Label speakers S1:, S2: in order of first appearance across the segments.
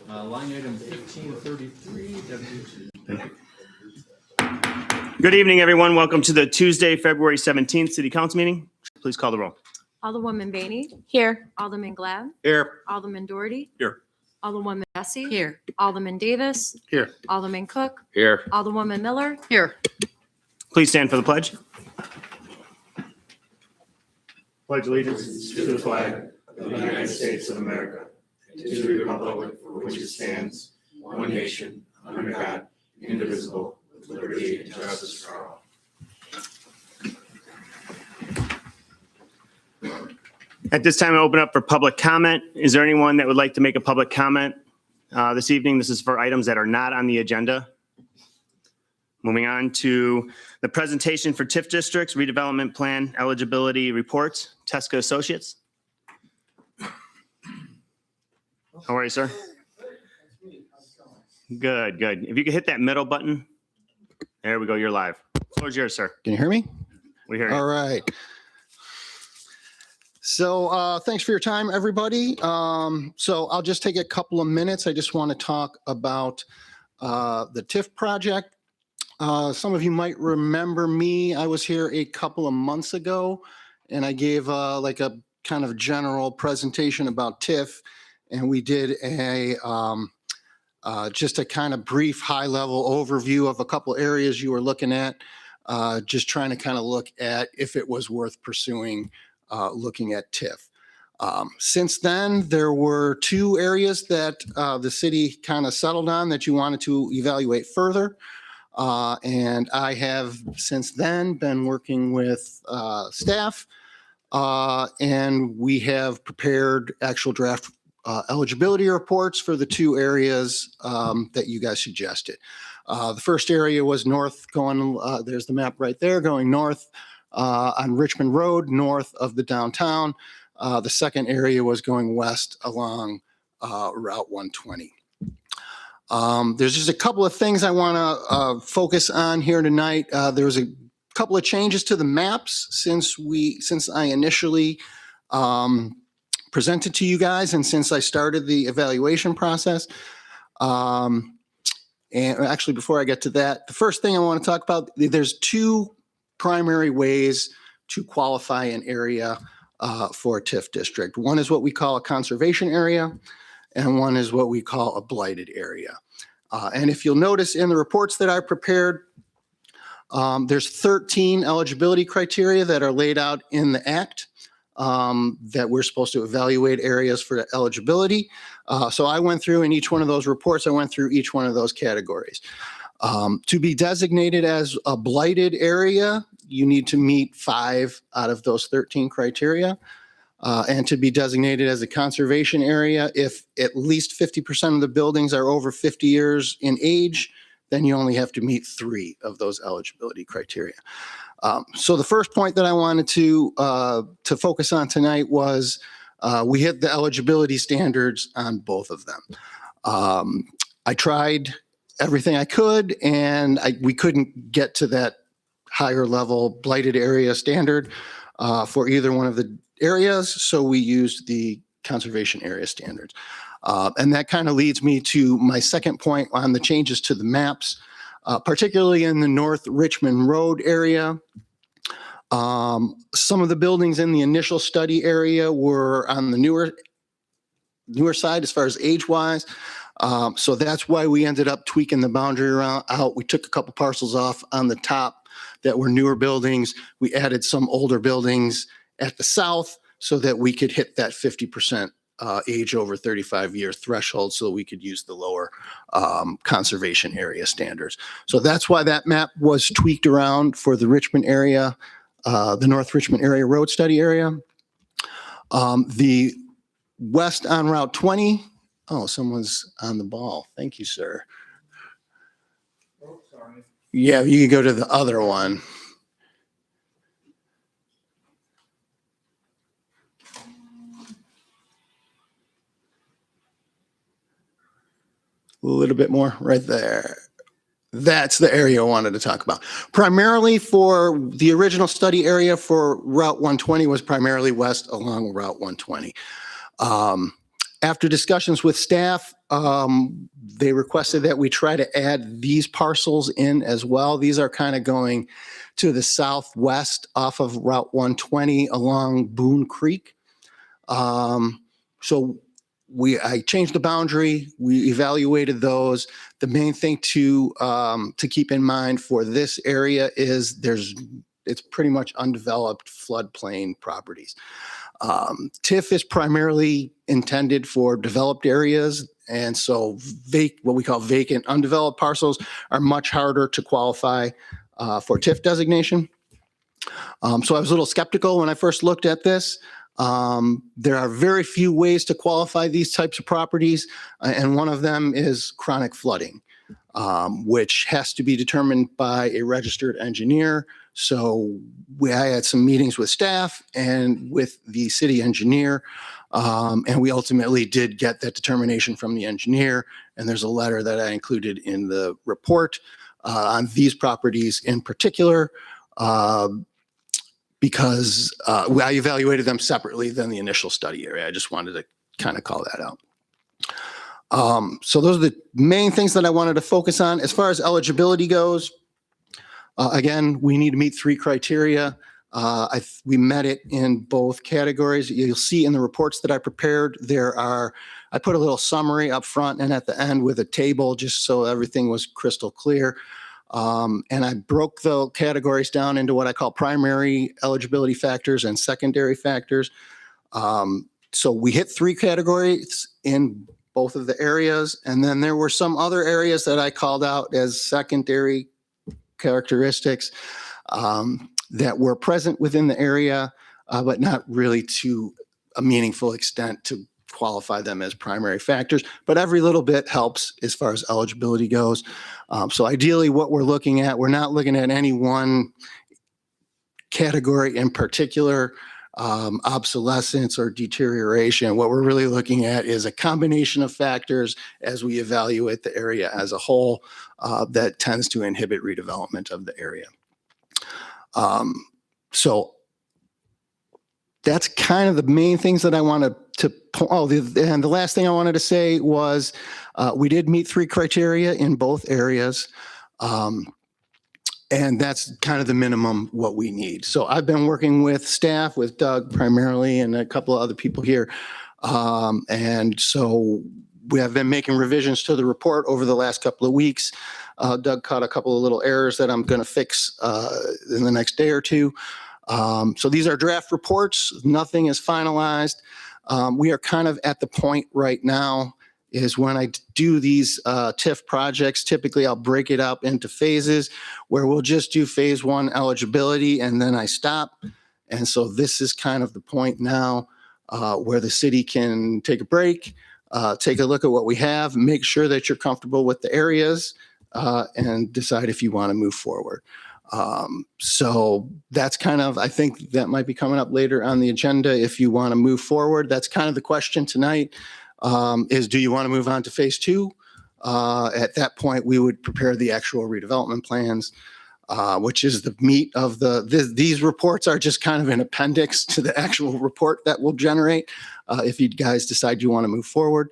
S1: Line item 1533, W2.
S2: Good evening, everyone. Welcome to the Tuesday, February 17th City Council meeting. Please call the roll.
S3: Alderwoman Bainey.
S4: Here.
S3: Alderman Glad.
S1: Here.
S3: Alderman Doherty.
S1: Here.
S3: Alderwoman Bessie.
S4: Here.
S3: Alderman Davis.
S1: Here.
S3: Alderman Cook.
S1: Here.
S3: Alderwoman Miller.
S4: Here.
S2: Please stand for the pledge. Pledge allegiance
S5: to the flag of the United States of America, and to the republic for which it stands, one nation, under God, indivisible, with liberty and justice for all.
S2: At this time, I open up for public comment. Is there anyone that would like to make a public comment this evening? This is for items that are not on the agenda. Moving on to the presentation for TIF districts, redevelopment plan eligibility reports. Tesca Associates. How are you, sir? Good, good. If you could hit that middle button. There we go. You're live. The floor is yours, sir.
S6: Can you hear me?
S2: We hear you.
S6: All right. So thanks for your time, everybody. So I'll just take a couple of minutes. I just want to talk about the TIF project. Some of you might remember me. I was here a couple of months ago, and I gave like a kind of general presentation about TIF, and we did a just a kind of brief high-level overview of a couple areas you were looking at, just trying to kind of look at if it was worth pursuing looking at TIF. Since then, there were two areas that the city kind of settled on that you wanted to evaluate further. And I have since then been working with staff, and we have prepared actual draft eligibility reports for the two areas that you guys suggested. The first area was north going, there's the map right there, going north on Richmond Road, north of the downtown. The second area was going west along Route 120. There's just a couple of things I want to focus on here tonight. There was a couple of changes to the maps since I initially presented to you guys and since I started the evaluation process. And actually, before I get to that, the first thing I want to talk about, there's two primary ways to qualify an area for a TIF district. One is what we call a conservation area, and one is what we call a blighted area. And if you'll notice in the reports that I prepared, there's 13 eligibility criteria that are laid out in the act that we're supposed to evaluate areas for eligibility. So I went through in each one of those reports, I went through each one of those categories. To be designated as a blighted area, you need to meet 5 out of those 13 criteria. And to be designated as a conservation area, if at least 50% of the buildings are over 50 years in age, then you only have to meet 3 of those eligibility criteria. So the first point that I wanted to focus on tonight was we hit the eligibility standards on both of them. I tried everything I could, and we couldn't get to that higher level blighted area standard for either one of the areas, so we used the conservation area standards. And that kind of leads me to my second point on the changes to the maps, particularly in the North Richmond Road area. Some of the buildings in the initial study area were on the newer side as far as age-wise. So that's why we ended up tweaking the boundary out. We took a couple parcels off on the top that were newer buildings. We added some older buildings at the south so that we could hit that 50% age over 35-year threshold so that we could use the lower conservation area standards. So that's why that map was tweaked around for the Richmond area, the North Richmond area road study area. The west on Route 20, oh, someone's on the ball. Thank you, sir.
S1: Oh, sorry.
S6: Yeah, you can go to the other one. A little bit more right there. That's the area I wanted to talk about. Primarily for the original study area for Route 120 was primarily west along Route 120. After discussions with staff, they requested that we try to add these parcels in as well. These are kind of going to the southwest off of Route 120 along Boone Creek. So I changed the boundary. We evaluated those. The main thing to keep in mind for this area is it's pretty much undeveloped floodplain properties. TIF is primarily intended for developed areas, and so what we call vacant undeveloped parcels are much harder to qualify for TIF designation. So I was a little skeptical when I first looked at this. There are very few ways to qualify these types of properties, and one of them is chronic flooding, which has to be determined by a registered engineer. So I had some meetings with staff and with the city engineer, and we ultimately did get that determination from the engineer. And there's a letter that I included in the report on these properties in particular, because I evaluated them separately than the initial study area. I just wanted to kind of call that out. So those are the main things that I wanted to focus on. As far as eligibility goes, again, we need to meet 3 criteria. We met it in both categories. You'll see in the reports that I prepared, I put a little summary up front and at the end with a table just so everything was crystal clear. And I broke the categories down into what I call primary eligibility factors and secondary factors. So we hit 3 categories in both of the areas. And then there were some other areas that I called out as secondary characteristics that were present within the area, but not really to a meaningful extent to qualify them as primary factors. But every little bit helps as far as eligibility goes. So ideally what we're looking at, we're not looking at any one category in particular, obsolescence or deterioration. What we're really looking at is a combination of factors as we evaluate the area as a whole that tends to inhibit redevelopment of the area. So that's kind of the main things that I wanted to, and the last thing I wanted to say was we did meet 3 criteria in both areas. And that's kind of the minimum what we need. So I've been working with staff, with Doug primarily, and a couple of other people here. And so we have been making revisions to the report over the last couple of weeks. Doug caught a couple of little errors that I'm going to fix in the next day or two. So these are draft reports. Nothing is finalized. We are kind of at the point right now is when I do these TIF projects, typically I'll break it up into phases where we'll just do phase 1 eligibility and then I stop. And so this is kind of the point now where the city can take a break, take a look at what we have, make sure that you're comfortable with the areas and decide if you want to move forward. So that's kind of, I think that might be coming up later on the agenda if you want to move forward. That's kind of the question tonight. Is do you want to move on to phase 2? At that point, we would prepare the actual redevelopment plans, which is the meat of these reports are just kind of an appendix to the actual report that we'll generate. If you guys decide you want to move forward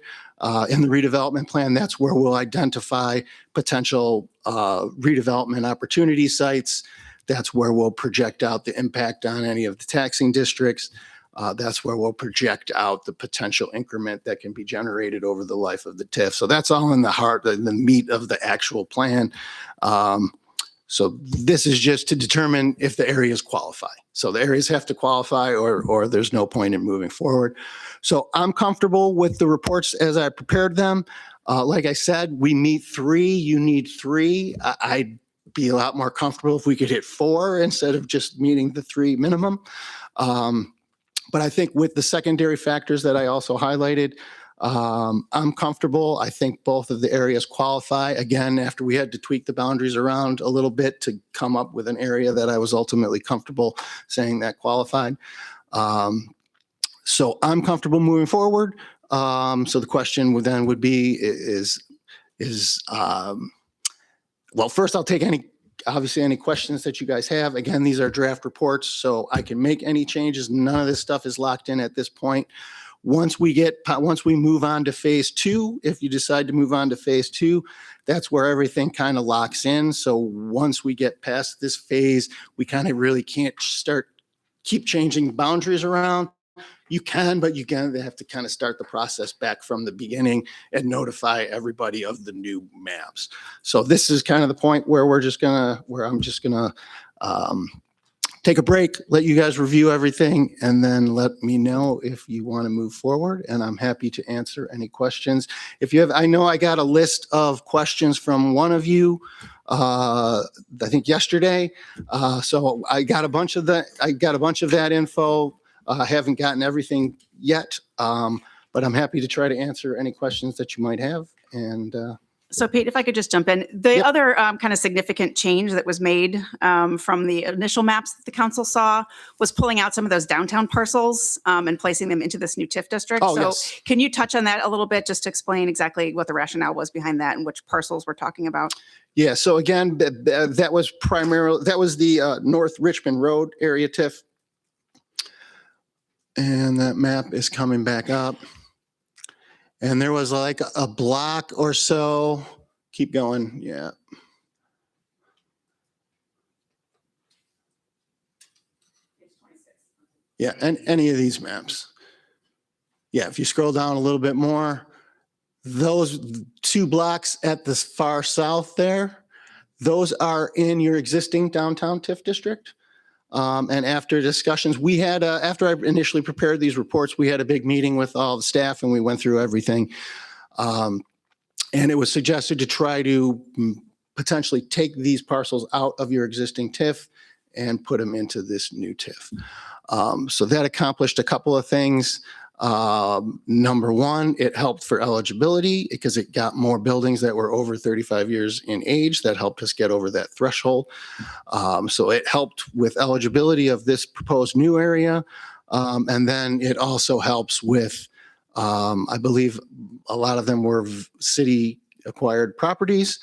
S6: in the redevelopment plan, that's where we'll identify potential redevelopment opportunity sites. That's where we'll project out the impact on any of the taxing districts. That's where we'll project out the potential increment that can be generated over the life of the TIF. So that's all in the heart, the meat of the actual plan. So this is just to determine if the areas qualify. So the areas have to qualify or there's no point in moving forward. So I'm comfortable with the reports as I prepared them. Like I said, we need 3, you need 3. I'd be a lot more comfortable if we could hit 4 instead of just meeting the 3 minimum. But I think with the secondary factors that I also highlighted, I'm comfortable. I think both of the areas qualify. Again, after we had to tweak the boundaries around a little bit to come up with an area that I was ultimately comfortable saying that qualified. So I'm comfortable moving forward. So the question would be well, first I'll take obviously any questions that you guys have. Again, these are draft reports, so I can make any changes. None of this stuff is locked in at this point. Once we move on to phase two, if you decide to move on to phase two, that's where everything kind of locks in. So once we get past this phase, we kind of really can't keep changing boundaries around. You can, but you have to kind of start the process back from the beginning and notify everybody of the new maps. So this is kind of the point where I'm just gonna take a break, let you guys review everything, and then let me know if you want to move forward. And I'm happy to answer any questions. If you have, I know I got a list of questions from one of you, I think yesterday. So I got a bunch of that info. I haven't gotten everything yet, but I'm happy to try to answer any questions that you might have. And
S4: So Pete, if I could just jump in, the
S6: Yep.
S4: other kind of significant change that was made from the initial maps that the council saw was pulling out some of those downtown parcels and placing them into this new TIF district.
S6: Oh,
S4: So
S6: yes.
S4: can you touch on that a little bit, just to explain exactly what the rationale was behind that and which parcels we're talking about?
S6: Yeah, so again, that was the North Richmond Road area TIF. And that map is coming back up. And there was like a block or so. Keep going, yeah. Yeah, and any of these maps. Yeah, if you scroll down a little bit more, those 2 blocks at the far south there, those are in your existing downtown TIF district. And after discussions, we had, after I initially prepared these reports, we had a big meeting with all the staff and we went through everything. And it was suggested to try to potentially take these parcels out of your existing TIF and put them into this new TIF. So that accomplished a couple of things. Number one, it helped for eligibility because it got more buildings that were over 35 years in age. That helped us get over that threshold. So it helped with eligibility of this proposed new area. And then it also helps with, I believe a lot of them were city acquired properties.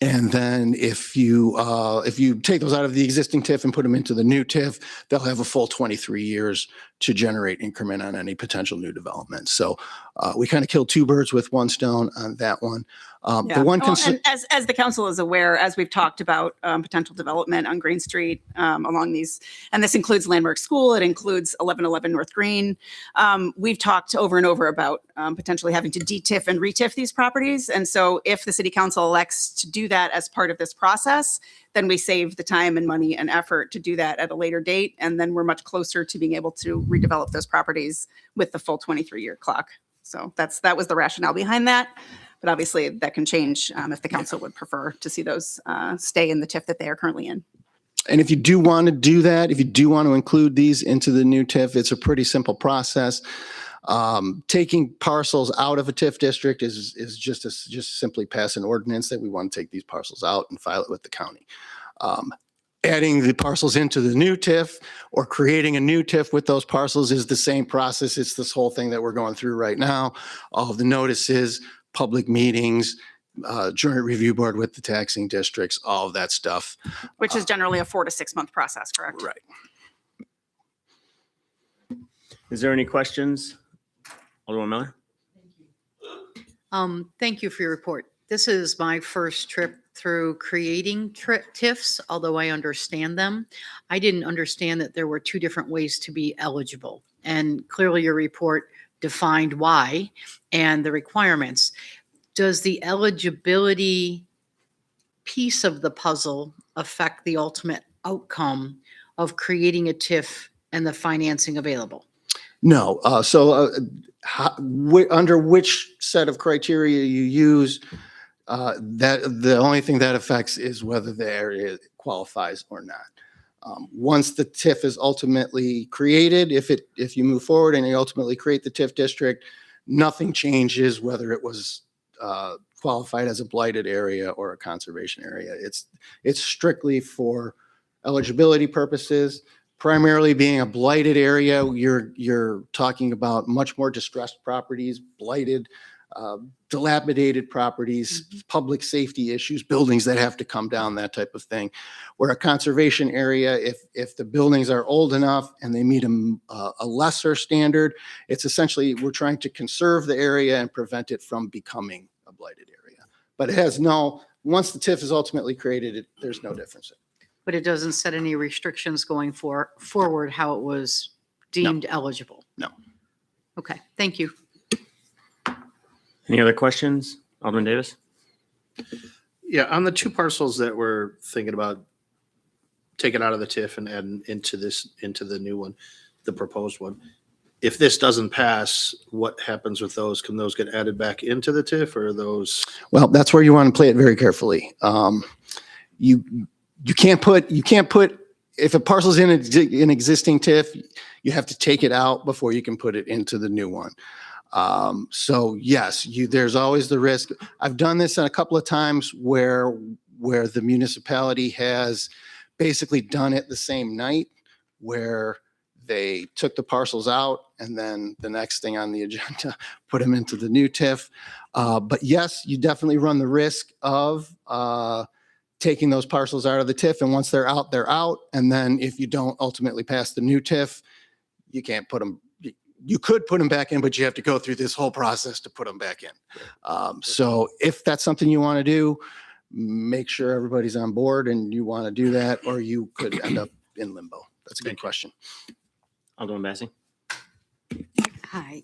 S6: And then if you take those out of the existing TIF and put them into the new TIF, they'll have a full 23 years to generate increment on any potential new development. So we kind of killed 2 birds with 1 stone on that one.
S4: Yeah.
S6: The one
S4: Well, and as the council is aware, as we've talked about potential development on Green Street along these, and this includes Landmark School, it includes 1111 North Green. We've talked over and over about potentially having to de-TIF and re-TIF these properties. And so if the city council elects to do that as part of this process, then we save the time and money and effort to do that at a later date. And then we're much closer to being able to redevelop those properties with the full 23-year clock. So that was the rationale behind that. But obviously that can change if the council would prefer to see those stay in the TIF that they are currently in.
S6: And if you do want to do that, if you do want to include these into the new TIF, it's a pretty simple process. Taking parcels out of a TIF district is just simply pass an ordinance that we want to take these parcels out and file it with the county. Adding the parcels into the new TIF or creating a new TIF with those parcels is the same process. It's this whole thing that we're going through right now. All of the notices, public meetings, joint review board with the taxing districts, all of that stuff.
S4: Which is generally a 4 to 6 month process, correct?
S6: Right.
S2: Is there any questions? Alderman Miller?
S7: Thank you for your report. This is my first trip through creating TIFs, although I understand them. I didn't understand that there were 2 different ways to be eligible. And clearly your report defined why and the requirements. Does the eligibility piece of the puzzle affect the ultimate outcome of creating a TIF and the financing available?
S6: No. Under which set of criteria you use, that the only thing that affects is whether the area qualifies or not. Once the TIF is ultimately created, if you move forward and you ultimately create the TIF district, nothing changes whether it was qualified as a blighted area or a conservation area. It's strictly for eligibility purposes. Primarily being a blighted area, you're talking about much more distressed properties, blighted. dilapidated properties, public safety issues, buildings that have to come down, that type of thing. Where a conservation area, if the buildings are old enough and they meet a lesser standard, it's essentially, we're trying to conserve the area and prevent it from becoming a blighted area. But it has once the TIF is ultimately created, there's no difference.
S7: But it doesn't set any restrictions going forward how it was deemed eligible?
S6: No.
S7: Okay, thank you.
S2: Any other questions? Alderman Davis?
S8: Yeah, on the two parcels that we're thinking about taking out of the TIF and adding into the new one, the proposed one. If this doesn't pass, what happens with those? Can those get added back into the TIF, or are those?
S6: Well, that's where you want to play it very carefully. You can't put, if a parcel's in an existing TIF, you have to take it out before you can put it into the new one. So yes, there's always the risk. I've done this a couple of times where the municipality has basically done it the same night, where they took the parcels out and then the next thing on the agenda, put them into the new TIF. But yes, you definitely run the risk of taking those parcels out of the TIF. And once they're out, they're out. And then if you don't ultimately pass the new TIF, you can't put them, you could put them back in, but you have to go through this whole process to put them back in. So if that's something you want to do, make sure everybody's on board and you want to do that, or you could end up in limbo. That's a good question.
S2: Alderman Massey?
S9: Hi.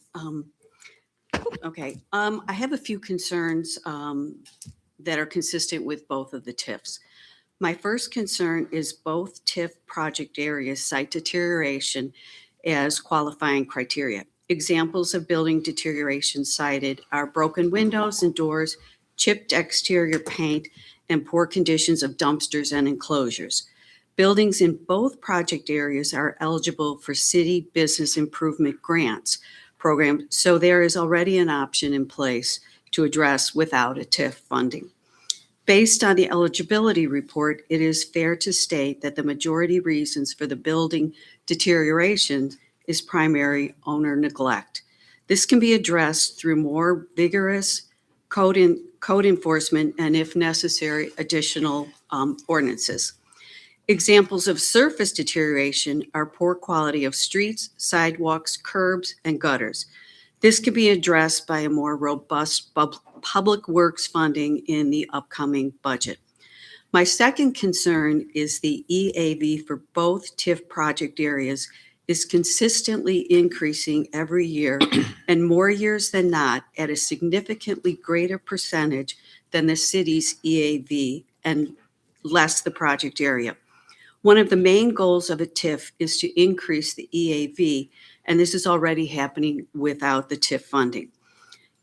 S9: Okay. I have a few concerns that are consistent with both of the TIFs. My first concern is both TIF project areas cite deterioration as qualifying criteria. Examples of building deterioration cited are broken windows and doors, chipped exterior paint, and poor conditions of dumpsters and enclosures. Buildings in both project areas are eligible for city business improvement grants program, so there is already an option in place to address without a TIF funding. Based on the eligibility report, it is fair to state that the majority reasons for the building deterioration is primary owner neglect. This can be addressed through more vigorous code enforcement and, if necessary, additional ordinances. Examples of surface deterioration are poor quality of streets, sidewalks, curbs, and gutters. This can be addressed by a more robust public works funding in the upcoming budget. My second concern is the EAV for both TIF project areas is consistently increasing every year, and more years than not at a significantly greater percentage than the city's EAV and less the project area. One of the main goals of a TIF is to increase the EAV, and this is already happening without the TIF funding.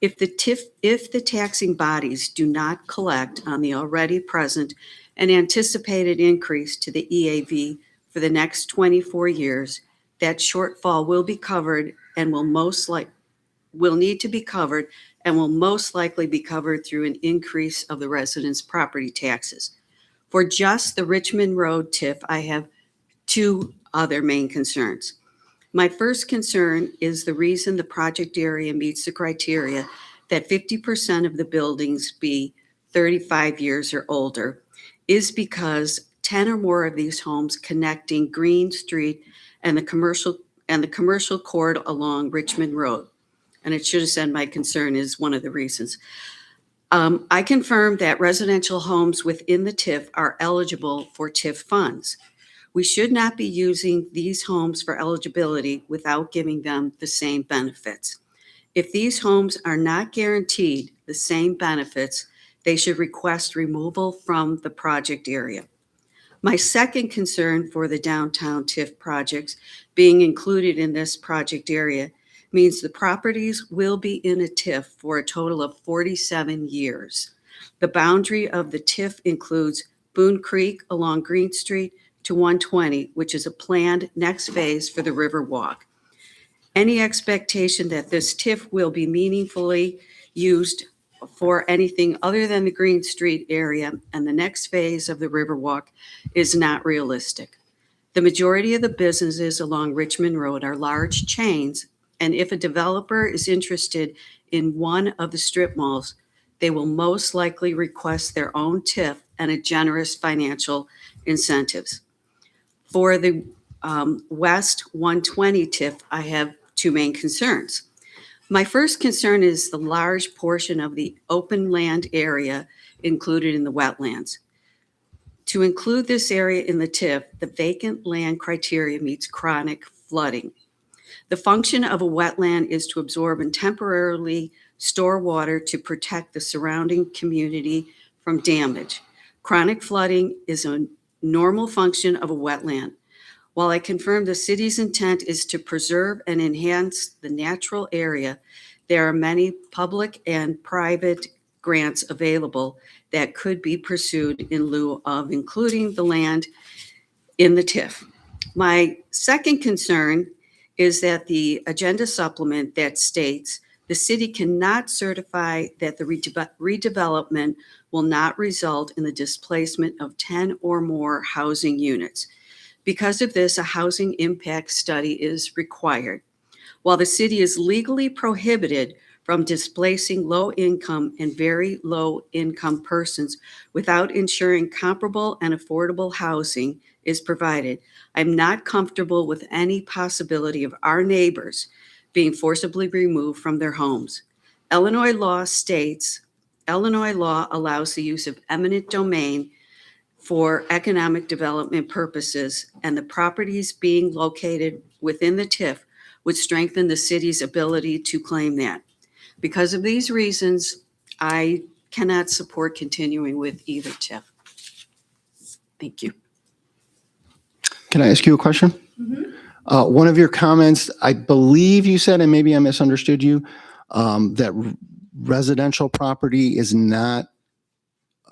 S9: If the taxing bodies do not collect on the already present and anticipated increase to the EAV for the next 24 years, that shortfall will be covered and will need to be covered and will most likely be covered through an increase of the residents' property taxes. For just the Richmond Road TIF, I have two other main concerns. My first concern is the reason the project area meets the criteria that 50% of the buildings be 35 years or older is because 10 or more of these homes connecting Green Street and the commercial cord along Richmond Road. And it should have said my concern is one of the reasons. I confirm that residential homes within the TIF are eligible for TIF funds. We should not be using these homes for eligibility without giving them the same benefits. If these homes are not guaranteed the same benefits, they should request removal from the project area. My second concern for the downtown TIF projects being included in this project area means the properties will be in a TIF for a total of 47 years. The boundary of the TIF includes Boone Creek along Green Street to 120, which is a planned next phase for the Riverwalk. Any expectation that this TIF will be meaningfully used for anything other than the Green Street area and the next phase of the Riverwalk is not realistic. The majority of the businesses along Richmond Road are large chains, and if a developer is interested in one of the strip malls, they will most likely request their own TIF and a generous financial incentives. For the West 120 TIF, I have two main concerns. My first concern is the large portion of the open land area included in the wetlands. To include this area in the TIF, the vacant land criteria meets chronic flooding. The function of a wetland is to absorb and temporarily store water to protect the surrounding community from damage. Chronic flooding is a normal function of a wetland. While I confirm the city's intent is to preserve and enhance the natural area, there are many public and private grants available that could be pursued in lieu of including the land in the TIF. My second concern is that the agenda supplement that states the city cannot certify that the redevelopment will not result in the displacement of 10 or more housing units. Because of this, a housing impact study is required. While the city is legally prohibited from displacing low-income and very low-income persons without ensuring comparable and affordable housing is provided, I'm not comfortable with any possibility of our neighbors being forcibly removed from their homes. Illinois law allows the use of eminent domain for economic development purposes, and the properties being located within the TIF would strengthen the city's ability to claim that. Because of these reasons, I cannot support continuing with either TIF. Thank you.
S6: Can I ask you a question? One of your comments, I believe you said, and maybe I misunderstood you, that residential property is not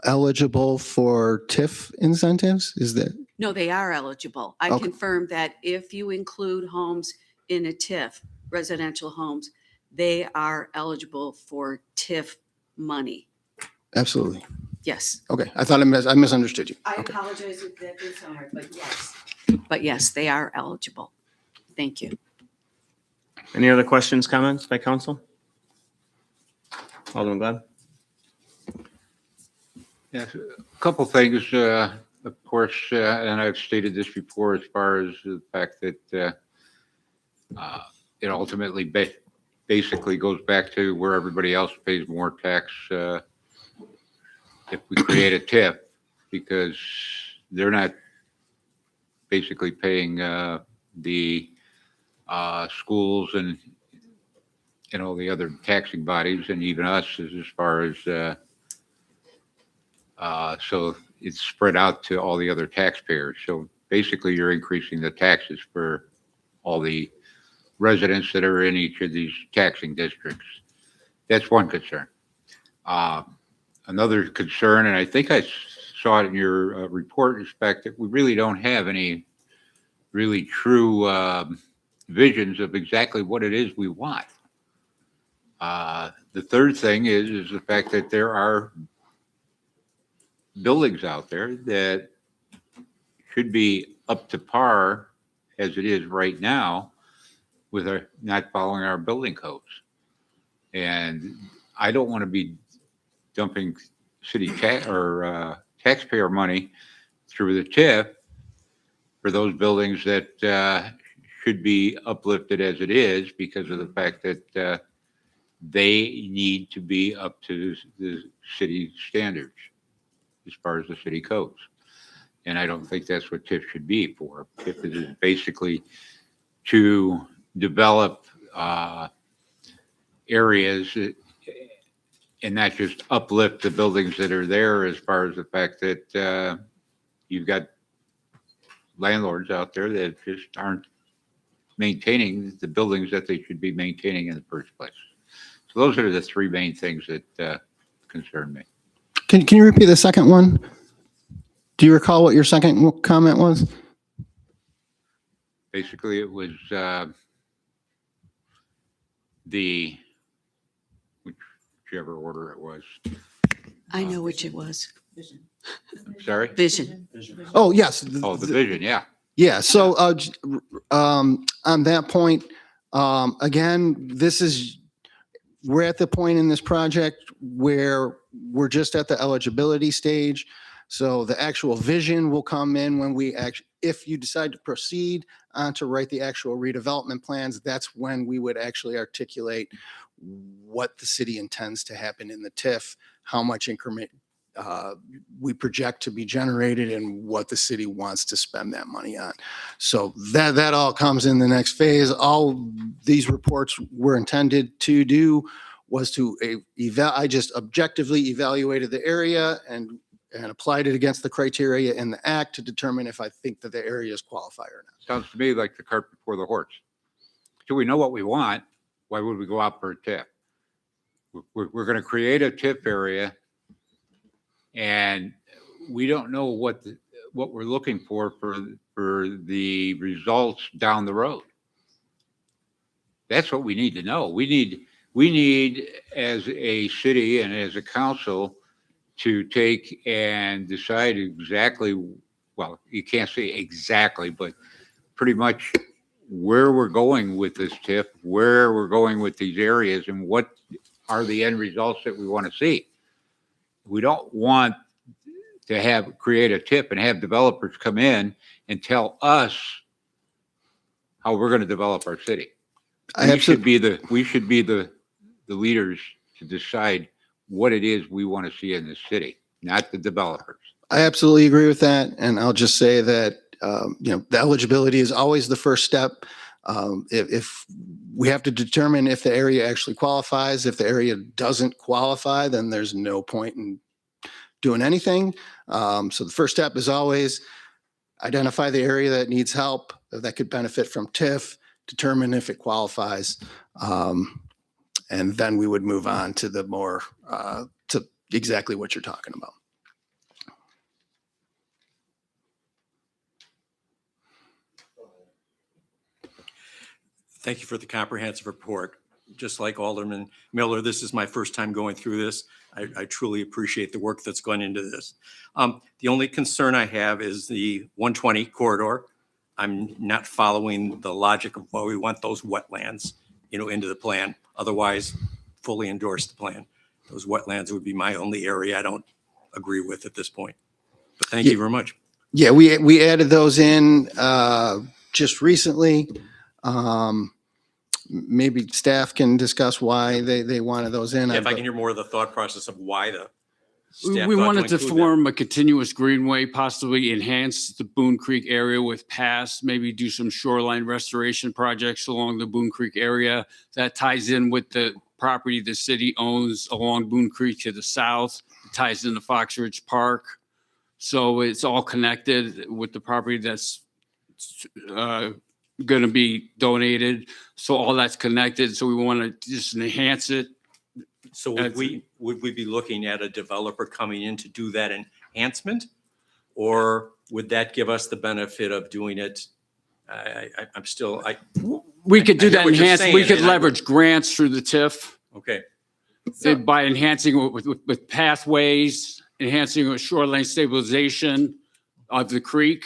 S6: eligible for TIF incentives? Is that?
S9: No, they are eligible. I
S6: Okay.
S9: confirmed that if you include homes in a TIF, residential homes, they are eligible for TIF money.
S6: Absolutely.
S9: Yes.
S6: Okay. I thought I misunderstood you.
S9: I
S6: Okay.
S9: apologize if that is hard, but yes. But yes, they are eligible. Thank you.
S2: Any other questions, comments by council? Alderman Glenn?
S5: Yes, a couple things, of course, and I've stated this before as far as the fact that it ultimately basically goes back to where everybody else pays more tax if we create a TIF, because they're not basically paying the schools and all the other taxing bodies, and even us as far as so it's spread out to all the other taxpayers. So basically, you're increasing the taxes for all the residents that are in each of these taxing districts. That's one concern. Another concern, and I think I saw it in your report, is the fact that we really don't have any really true visions of exactly what it is we want. The third thing is the fact that there are buildings out there that should be up to par as it is right now with our not following our building codes. And I don't want to be dumping city taxpayer money through the TIF for those buildings that should be uplifted as it is, because of the fact that they need to be up to the city standards as far as the city codes. And I don't think that's what TIF should be for. TIF is basically to develop areas and not just uplift the buildings that are there, as far as the fact that you've got landlords out there that just aren't maintaining the buildings that they should be maintaining in the first place. So those are the three main things that concern me.
S6: Can you repeat the second one? Do you recall what your second comment was?
S5: Basically, it was whichever order it was.
S9: I know which it was.
S5: Sorry?
S9: Vision.
S6: Oh, yes.
S5: Oh, the vision, yeah.
S6: Yeah. So on that point, again, this is we're at the point in this project where we're just at the eligibility stage. So the actual vision will come in when we if you decide to proceed to write the actual redevelopment plans, that's when we would actually articulate what the city intends to happen in the TIF, how much increment we project to be generated, and what the city wants to spend that money on. So that all comes in the next phase. All these reports were intended to do was to I just objectively evaluated the area and applied it against the criteria in the act to determine if I think that the areas qualify or not.
S5: Sounds to me like the cart before the horse. So we know what we want. Why would we go out for a TIF? We're going to create a TIF area, and we don't know what we're looking for the results down the road. That's what we need to know. We need as a city and as a council to take and decide exactly, well, you can't say exactly, but pretty much where we're going with this TIF, where we're going with these areas, and what are the end results that we want to see. We don't want to create a TIF and have developers come in and tell us how we're going to develop our city. We should be the leaders to decide what it is we want to see in the city, not the developers.
S6: I absolutely agree with that. And I'll just say that, the eligibility is always the first step. If we have to determine if the area actually qualifies, if the area doesn't qualify, then there's no point in doing anything. So the first step is always identify the area that needs help, that could benefit from TIF, determine if it qualifies. And then we would move on to the more, to exactly what you're talking about.
S10: Thank you for the comprehensive report. Just like Alderman Miller, this is my first time going through this. I truly appreciate the work that's gone into this. The only concern I have is the 120 corridor. I'm not following the logic of why we want those wetlands, into the plan. Otherwise, fully endorse the plan. Those wetlands would be my only area I don't agree with at this point. But thank you very much.
S6: Yeah, we added those in just recently. Maybe staff can discuss why they wanted those in.
S10: Yeah, if I can hear more of the thought process of why the staff
S11: We
S10: thought
S11: wanted to
S10: include that.
S11: form a continuous greenway, possibly enhance the Boone Creek area with paths, maybe do some shoreline restoration projects along the Boone Creek area. That ties in with the property the city owns along Boone Creek to the south. It ties into Fox Ridge Park. So it's all connected with the property that's going to be donated. So all that's connected. So we want to just enhance it.
S10: So would we be looking at a developer coming in to do that enhancement? Or would that give us the benefit of doing it?
S11: We could do
S10: I hear
S11: that
S10: what you're
S11: enhancement. We
S10: saying,
S11: could
S10: and I-
S11: leverage grants through the TIF
S10: Okay,
S11: by enhancing with pathways, enhancing with shoreline stabilization of the creek,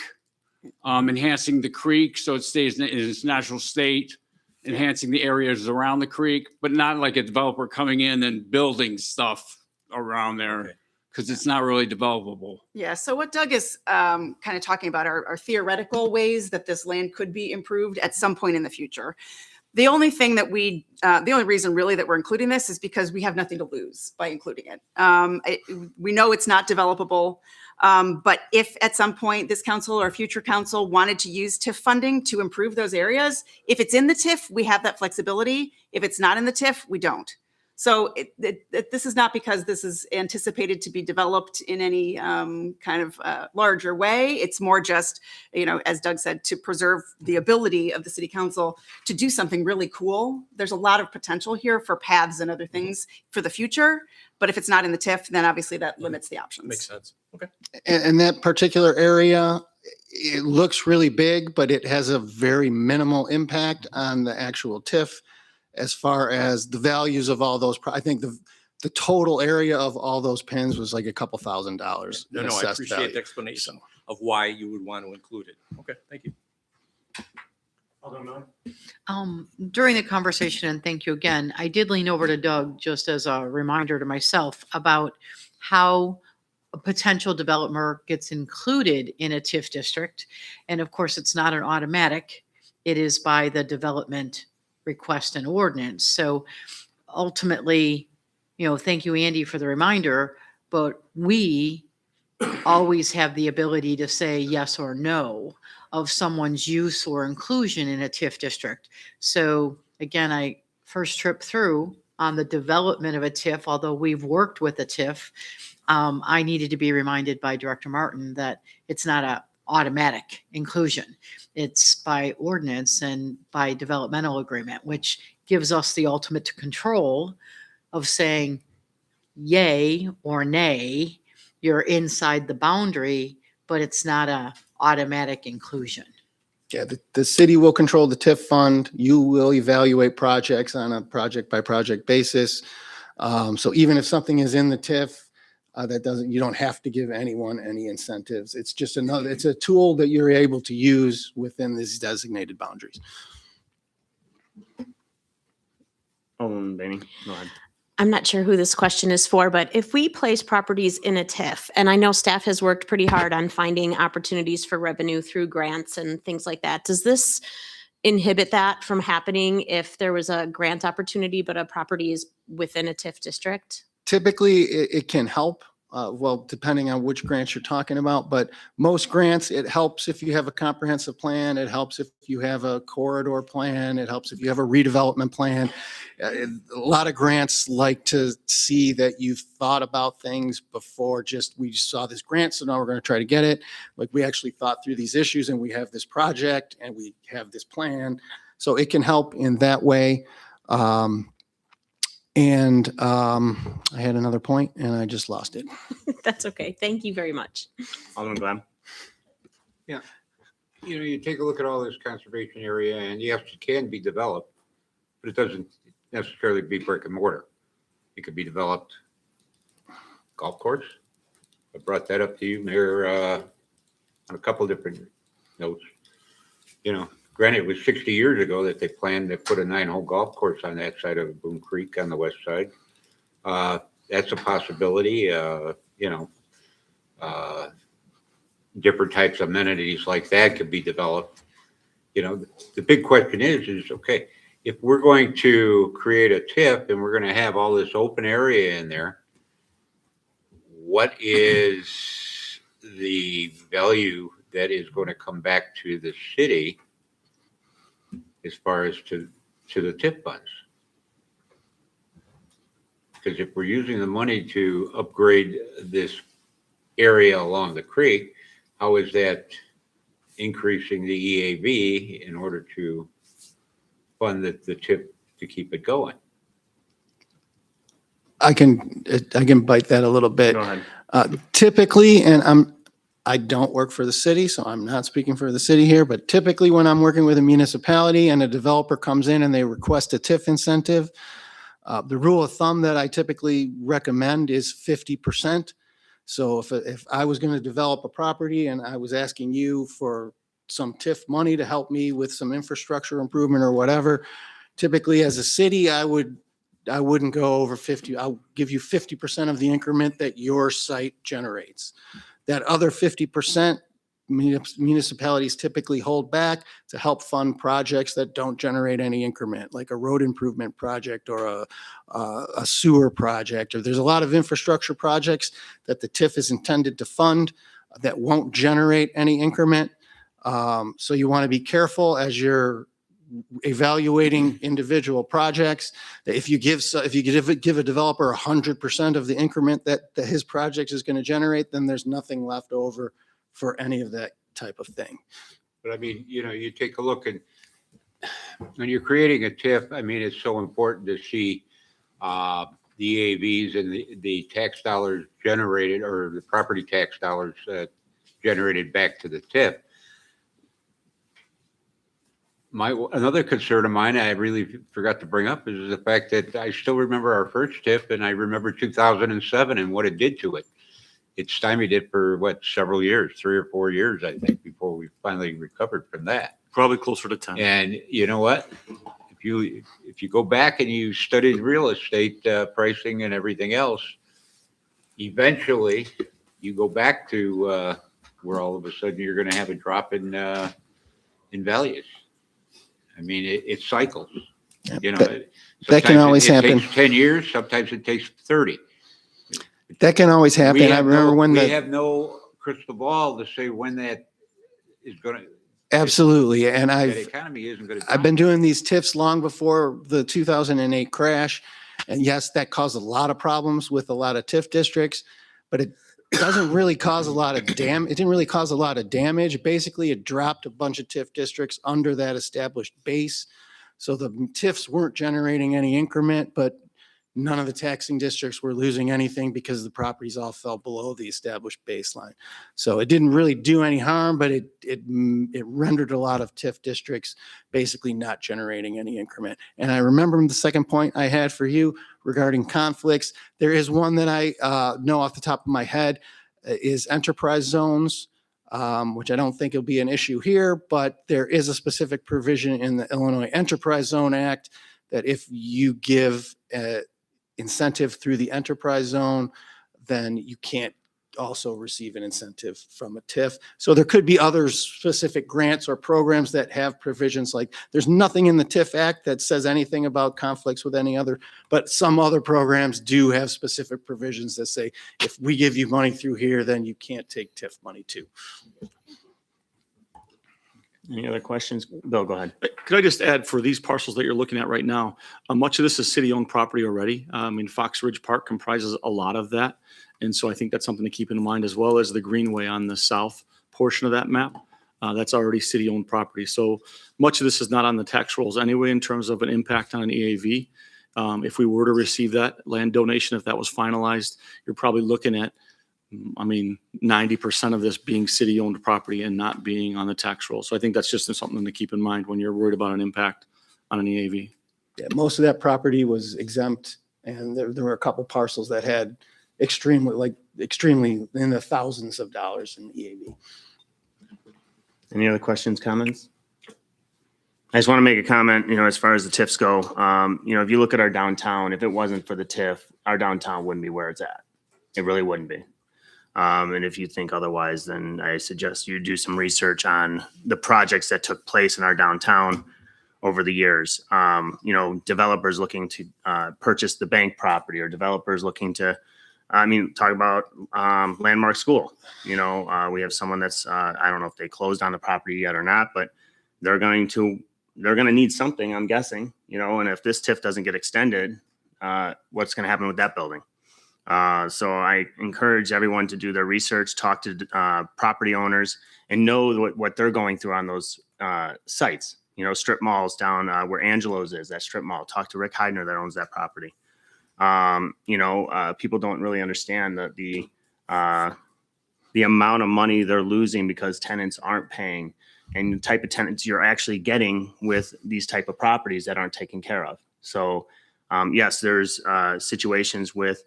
S11: enhancing the creek so it stays in its natural state, enhancing the areas around the creek, but not like a developer coming in and building stuff around there
S10: Okay.
S11: because it's not really developable.
S4: Yeah, so what Doug is kind of talking about are theoretical ways that this land could be improved at some point in the future. The only thing that the only reason really that we're including this is because we have nothing to lose by including it. We know it's not developable, but if at some point this council or future council wanted to use TIF funding to improve those areas, if it's in the TIF, we have that flexibility. If it's not in the TIF, we don't. So this is not because this is anticipated to be developed in any kind of larger way. It's more just, as Doug said, to preserve the ability of the city council to do something really cool. There's a lot of potential here for paths and other things for the future. But if it's not in the TIF, then obviously that limits the options.
S10: makes sense. Okay.
S6: And that particular area, it looks really big, but it has a very minimal impact on the actual TIF. As far as the values of all those, I think the total area of all those pins was like a couple $1,000s.
S10: No,
S6: in
S10: I
S6: assessed
S10: appreciate
S6: value.
S10: the explanation of why you would want to include it. Okay, thank you.
S2: Alderman Miller?
S7: During the conversation, and thank you again, I did lean over to Doug just as a reminder to myself about how a potential developer gets included in a TIF district. And of course, it's not an automatic. It is by the development request and ordinance. So ultimately, thank you, Andy, for the reminder, but we always have the ability to say yes or no of someone's use or inclusion in a TIF district. So again, I first trip through on the development of a TIF, although we've worked with a TIF, I needed to be reminded by Director Martin that it's not a automatic inclusion. It's by ordinance and by developmental agreement, which gives us the ultimate control of saying yay or nay, you're inside the boundary, but it's not a automatic inclusion.
S6: Yeah, the city will control the TIF fund. You will evaluate projects on a project by project basis. So even if something is in the TIF, you don't have to give anyone any incentives. It's just it's a tool that you're able to use within these designated boundaries.
S2: Alderman Bainey, go ahead.
S12: I'm not sure who this question is for, but if we place properties in a TIF, and I know staff has worked pretty hard on finding opportunities for revenue through grants and things like that, does this inhibit that from happening if there was a grant opportunity, but a property is within a TIF district?
S6: Typically, it can help, well, depending on which grants you're talking about, but most grants, it helps if you have a comprehensive plan. It helps if you have a corridor plan. It helps if you have a redevelopment plan. A lot of grants like to see that you've thought about things before we just saw this grant, so now we're going to try to get it. Like, we actually thought through these issues and we have this project and we have this plan. So it can help in that way. I had another point and I just lost it.
S12: That's okay. Thank you very much.
S2: Alderman Glenn?
S5: You take a look at all this conservation area, and yes, it can be developed, but it doesn't necessarily be brick and mortar. It could be developed golf course. I brought that up to you, Mayor, on a couple different notes. Granted, it was 60 years ago that they planned to put a 9-hole golf course on that side of Boone Creek on the west side. That's a possibility. Different types of amenities like that could be developed. The big question is, okay, if we're going to create a TIF and we're going to have all this open area in there, what is the value that is going to come back to the city as far as to the TIF funds? Because if we're using the money to upgrade this area along the creek, how is that increasing the EAV in order to fund the TIF to keep it going?
S6: I can bite that a little bit.
S2: Go ahead.
S6: Typically, and I don't work for the city, so I'm not speaking for the city here, but typically when I'm working with a municipality and a developer comes in and they request a TIF incentive, the rule of thumb that I typically recommend is 50%. So if I was going to develop a property and I was asking you for some TIF money to help me with some infrastructure improvement or whatever, typically as a city, I wouldn't go over 50. I'll give you 50% of the increment that your site generates. That other 50%, municipalities typically hold back to help fund projects that don't generate any increment, like a road improvement project or a sewer project. Or there's a lot of infrastructure projects that the TIF is intended to fund that won't generate any increment. So you want to be careful as you're evaluating individual projects. That if you give a developer 100% of the increment that his project is going to generate, then there's nothing left over for any of that type of thing.
S5: But I mean, you take a look and when you're creating a TIF, I mean, it's so important to see the EAVs and the tax dollars generated, or the property tax dollars generated back to the TIF. Another concern of mine I really forgot to bring up is the fact that I still remember our first TIF, and I remember 2007 and what it did to it. It stymied it for several years, 3 or 4 years, I think, before we finally recovered from that.
S13: Probably closer to 10.
S5: And you know what? If you go back and you studied real estate pricing and everything else, eventually you go back to where all of a sudden you're going to have a drop in values. I mean, it cycles. You know,
S6: that can
S5: sometimes
S6: always
S5: it
S6: happen.
S5: takes 10 years. Sometimes it takes 30.
S6: That can always happen. I remember when
S5: we
S6: the,
S5: have no crystal ball to say when that is going to.
S6: absolutely. And
S5: That
S6: I've
S5: economy isn't going to.
S6: I've been doing these TIFs long before the 2008 crash. And yes, that caused a lot of problems with a lot of TIF districts, but it doesn't really cause a lot of it didn't really cause a lot of damage. Basically, it dropped a bunch of TIF districts under that established base. So the TIFs weren't generating any increment, but none of the taxing districts were losing anything because the properties all fell below the established baseline. So it didn't really do any harm, but it rendered a lot of TIF districts basically not generating any increment. And I remember the second point I had for you regarding conflicts. There is one that I know off the top of my head is enterprise zones, which I don't think will be an issue here, but there is a specific provision in the Illinois Enterprise Zone Act that if you give incentive through the enterprise zone, then you can't also receive an incentive from a TIF. So there could be other specific grants or programs that have provisions like, there's nothing in the TIF Act that says anything about conflicts with any other, but some other programs do have specific provisions that say, if we give you money through here, then you can't take TIF money too.
S2: Any other questions? Bill, go ahead.
S13: Could I just add, for these parcels that you're looking at right now, much of this is city-owned property already. I mean, Fox Ridge Park comprises a lot of that. And so I think that's something to keep in mind, as well as the Greenway on the south portion of that map. That's already city-owned property. So much of this is not on the tax rolls anyway in terms of an impact on an EAV. If we were to receive that land donation, if that was finalized, you're probably looking at, 90% of this being city-owned property and not being on the tax roll. So I think that's just something to keep in mind when you're worried about an impact on an EAV.
S6: Yeah, most of that property was exempt, and there were a couple parcels that had extremely in the thousands of dollars in EAV.
S2: Any other questions, comments? I just want to make a comment, as far as the TIFs go, if you look at our downtown, if it wasn't for the TIF, our downtown wouldn't be where it's at. It really wouldn't be. And if you think otherwise, then I suggest you do some research on the projects that took place in our downtown over the years. Developers looking to purchase the bank property, or developers looking to, talk about Landmark School. We have someone that's, I don't know if they closed on the property yet or not, but they're going to need something, I'm guessing, and if this TIF doesn't get extended, what's going to happen with that building? So I encourage everyone to do their research, talk to property owners, and know what they're going through on those sites. Strip malls down where Angelo's is, that strip mall. Talk to Rick Heidner that owns that property. People don't really understand the amount of money they're losing because tenants aren't paying, and the type of tenants you're actually getting with these type of properties that aren't taken care of. So yes, there's situations with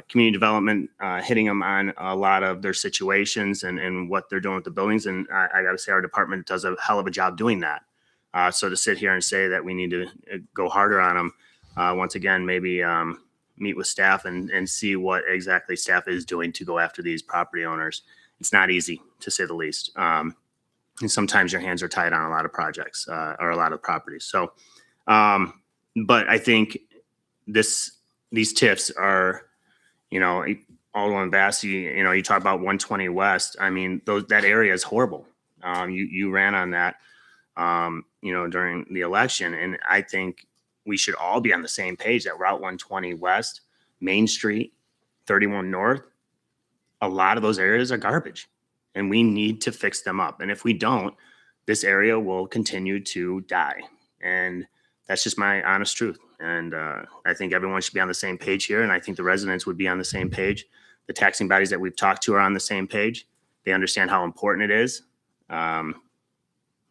S2: community development hitting them on a lot of their situations and what they're doing with the buildings. And I got to say, our department does a hell of a job doing that. So to sit here and say that we need to go harder on them, once again, maybe meet with staff and see what exactly staff is doing to go after these property owners. It's not easy, to say the least. And sometimes your hands are tied on a lot of projects or a lot of properties. So, but I think these TIFs are, Alderman Bassey, you talk about 120 West. That area is horrible. You ran on that, during the election. And I think we should all be on the same page that Route 120 West, Main Street, 31 North, a lot of those areas are garbage, and we need to fix them up. And if we don't, this area will continue to die. And that's just my honest truth. And I think everyone should be on the same page here. And I think the residents would be on the same page. The taxing bodies that we've talked to are on the same page. They understand how important it is.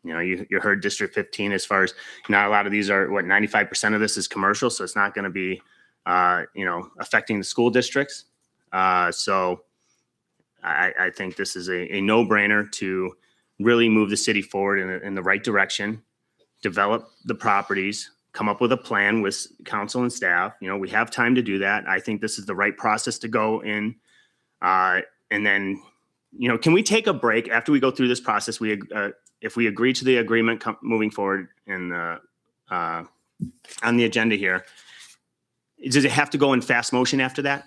S2: You heard District 15 as far as, not a lot of these are, 95% of this is commercial. So it's not going to be, affecting the school districts. So I think this is a no-brainer to really move the city forward in the right direction, develop the properties, come up with a plan with council and staff. You know, we have time to do that. I think this is the right process to go in. And then, you know, can we take a break after we go through this process? If we agree to the agreement moving forward in on the agenda here, does it have to go in fast motion after that?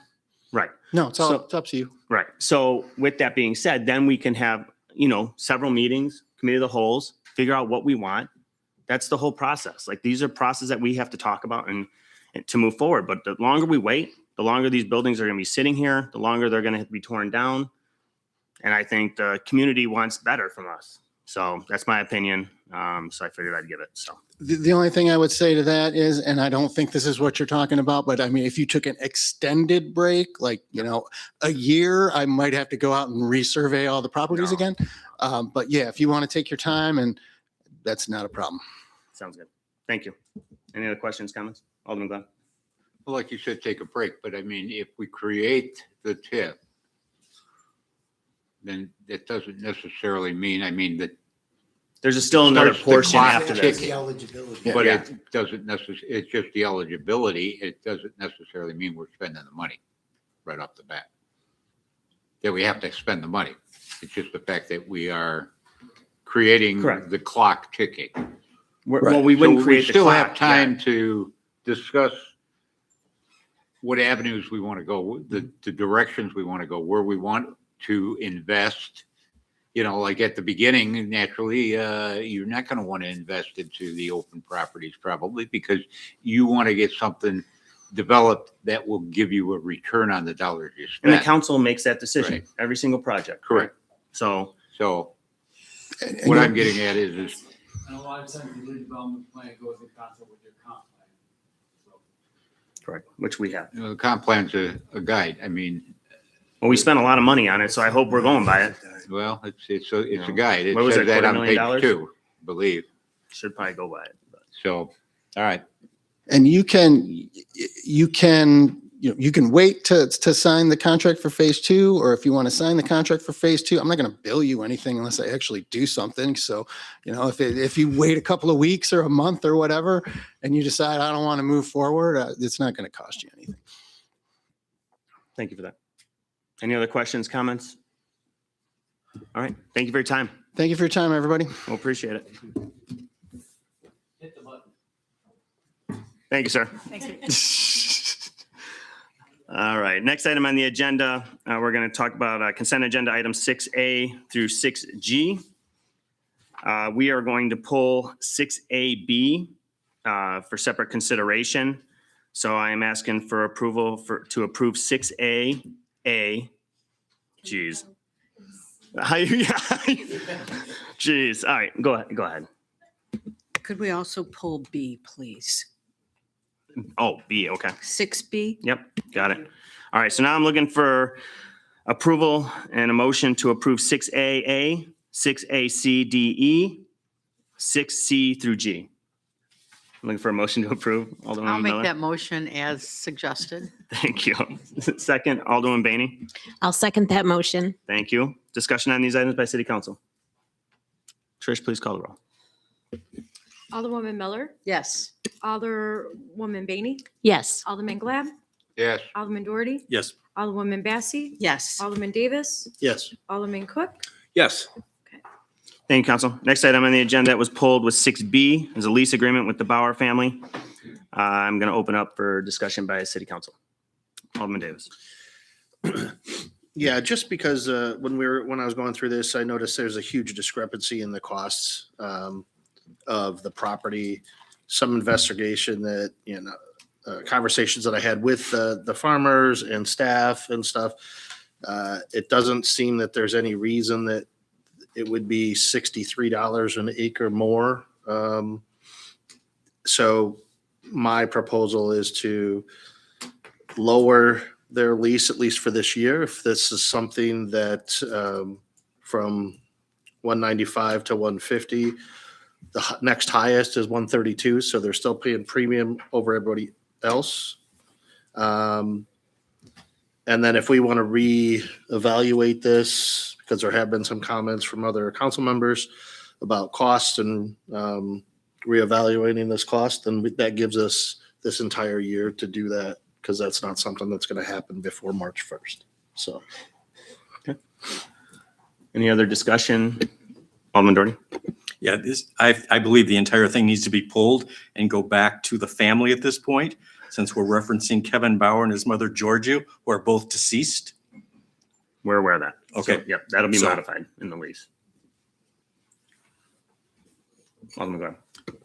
S2: Right.
S6: No, it's up to you.
S2: Right. So with that being said, then we can have, you know, several meetings, committee of the wholes, figure out what we want. That's the whole process. Like, these are processes that we have to talk about and to move forward. But the longer we wait, the longer these buildings are going to be sitting here, the longer they're going to be torn down. And I think the community wants better from us. So that's my opinion. So I figured I'd give it. So
S6: The only thing I would say to that is, and I don't think this is what you're talking about, but I mean, if you took an extended break, like, you know, a year, I might have to go out and resurvey all the properties
S2: No.
S6: again. But yeah, if you want to take your time, and that's not a problem.
S2: sounds good. Thank you. Any other questions, comments? Alderman Glenn?
S5: Well, like you said, take a break, but I mean, if we create the TIF, then that doesn't necessarily mean, I mean, that.
S2: There's still another
S5: starts the
S2: portion
S5: clock
S2: after this.
S5: ticking. But
S2: Yeah.
S5: it doesn't necessarily, it's just the eligibility. It doesn't necessarily mean we're spending the money right off the bat. That we have to spend the money. It's just the fact that we are creating
S2: Correct.
S5: the clock ticking.
S2: Well, we wouldn't
S5: So
S2: create the
S5: still
S2: clock,
S5: have time to discuss what avenues we want to go, the directions we want to go, where we want to invest. You know, like at the beginning, naturally, you're not going to want to invest into the open properties probably, because you want to get something developed that will give you a return on the dollars you
S2: And the
S5: spend.
S2: council makes that decision,
S5: Right.
S2: every single project.
S5: Correct.
S2: So,
S5: So
S6: And
S5: what
S6: you-
S5: I'm getting at is
S11: And a lot of times the redevelopment plan goes in concert with your comp plan. So
S2: correct, which we have.
S5: you know, the comp plan's a guide. I mean,
S2: Well, we spent a lot of money on it, so I hope we're going by it.
S5: well, it's a guide. It
S2: What was
S5: says
S2: it,
S5: that on page
S2: $250,000?
S5: 2, I believe.
S2: Should probably go by it. But
S5: So, all right.
S6: And you can wait to sign the contract for phase 2, or if you want to sign the contract for phase 2, I'm not going to bill you anything unless I actually do something. So, you know, if you wait a couple of weeks or a month or whatever, and you decide I don't want to move forward, it's not going to cost you anything.
S2: Thank you for that. Any other questions, comments? All right, thank you for your time.
S6: Thank you for your time, everybody.
S2: We'll appreciate it.
S11: hit the button.
S2: Thank you, sir. All right, next item on the agenda, we're going to talk about consent agenda items 6A through 6G. We are going to pull 6AB for separate consideration. So I am asking for approval to approve 6A. Geez. Jeez. All right, go ahead.
S9: Could we also pull B, please?
S2: Oh, B, okay.
S9: 6B?
S2: Yep, got it. All right, so now I'm looking for approval and a motion to approve 6AA, 6ACDE, 6C through G. I'm looking for a motion to approve. Alderman
S7: I'll make
S2: Miller.
S7: that motion as suggested.
S2: Thank you. Second, Alderman Bainey.
S12: I'll second that motion.
S2: Thank you. Discussion on these items by city council. Trish, please call the roll.
S3: Alderwoman Miller,
S7: Yes.
S3: Alderwoman Bainey,
S12: Yes.
S3: Alderman Glad,
S5: Yes.
S3: Alderman Doherty,
S8: Yes.
S3: Alderwoman Massey,
S9: Yes.
S3: Alderman Davis,
S8: Yes.
S3: Alderman Cook.
S8: Yes.
S2: Thank you, council. Next item on the agenda that was pulled was 6B, is a lease agreement with the Bauer family. I'm going to open up for discussion by city council. Alderman Davis.
S8: Yeah, just because when I was going through this, I noticed there's a huge discrepancy in the costs of the property. Some investigation that, you know, conversations that I had with the farmers and staff and stuff, it doesn't seem that there's any reason that it would be $63 an acre more. So my proposal is to lower their lease, at least for this year. If this is something that from 195 to 150, the next highest is 132. So they're still paying premium over everybody else. And then if we want to reevaluate this, because because there have been some comments from other council members about cost and reevaluating this cost, and that gives us this entire year to do that, because that's not something that's going to happen before March 1st. So.
S2: Any other discussion? Alderman Doherty?
S10: Yeah, I believe the entire thing needs to be pulled and go back to the family at this point, since we're referencing Kevin Bauer and his mother Georgia, who are both deceased.
S2: We're aware of that.
S10: Okay.
S2: So, yep, that'll be
S10: So-
S2: modified in the lease. Alderman Glenn.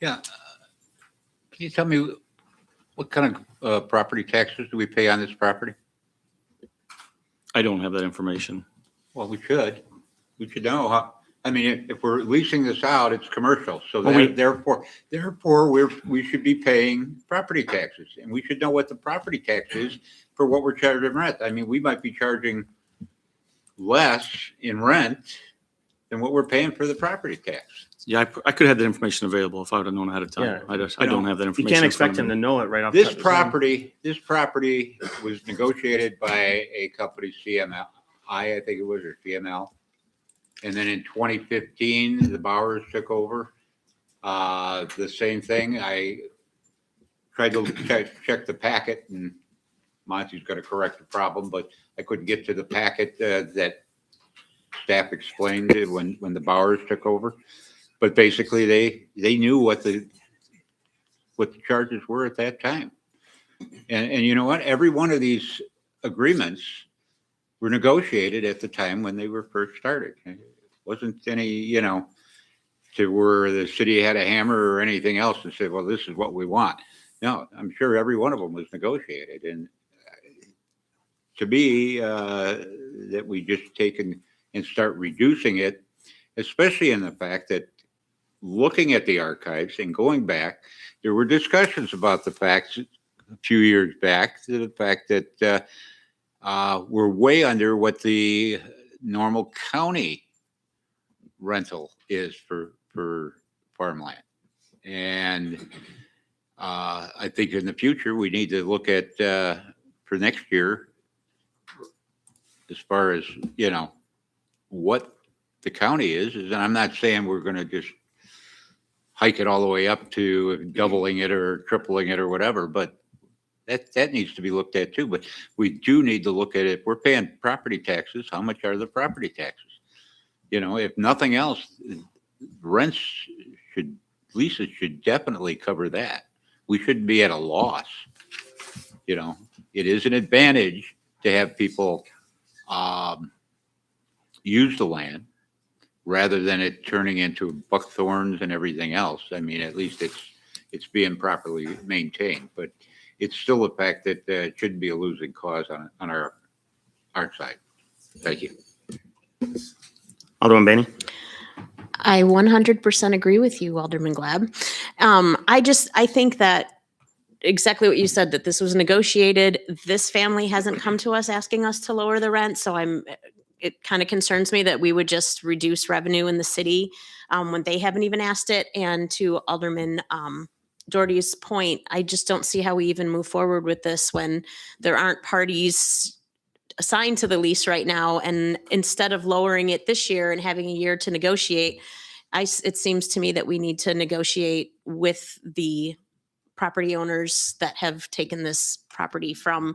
S5: Yeah. Can you tell me what kind of property taxes do we pay on this property?
S13: I don't have that information.
S5: Well, we should. We should know how, I mean, if we're leasing this out, it's commercial. So
S2: Well, we-
S5: therefore, we should be paying property taxes, and we should know what the property tax is for what we're charging rent. I mean, we might be charging less in rent than what we're paying for the property tax.
S13: Yeah, I could have that information available if I would have known ahead of time.
S2: Yeah.
S13: I don't have that
S2: You
S13: information.
S2: can't
S13: in front
S2: expect
S13: of
S2: him
S13: me.
S2: to know it right off.
S5: This
S2: the top of his
S5: property was negotiated by a company, CML, I think it was, or CML. And then in 2015, the Bowers took over. The same thing. I tried to check the packet, and Monty's going to correct the problem, but I couldn't get to the packet that staff explained it when the Bowers took over. But basically, they knew what the charges were at that time. And you know what? Every one of these agreements were negotiated at the time when they were first started. It wasn't any, to where the city had a hammer or anything else and said, well, this is what we want. No, I'm sure every one of them was negotiated. And to me, that we just take and start reducing it, especially in the fact that looking at the archives and going back, there were discussions about the facts a few years back, to the fact that we're way under what the normal county rental is for farmland. And I think in the future, we need to look at for next year, as far as, what the county is, and I'm not saying we're going to just hike it all the way up to doubling it or tripling it or whatever, but that needs to be looked at too. But we do need to look at it. If we're paying property taxes, how much are the property taxes? If nothing else, leases should definitely cover that. We shouldn't be at a loss. It is an advantage to have people use the land rather than it turning into buckthorns and everything else. I mean, at least it's being properly maintained, but it's still a fact that it shouldn't be a losing cause on our side. Thank you.
S2: Alderman Bainey?
S12: I 100% agree with you, Alderman Glab. I think that exactly what you said, that this was negotiated. This family hasn't come to us asking us to lower the rent. So it kind of concerns me that we would just reduce revenue in the city when they haven't even asked it. And to Alderman Doherty's point, I just don't see how we even move forward with this when there aren't parties assigned to the lease right now. And instead of lowering it this year and having a year to negotiate, it seems to me that we need to negotiate with the property owners that have taken this property from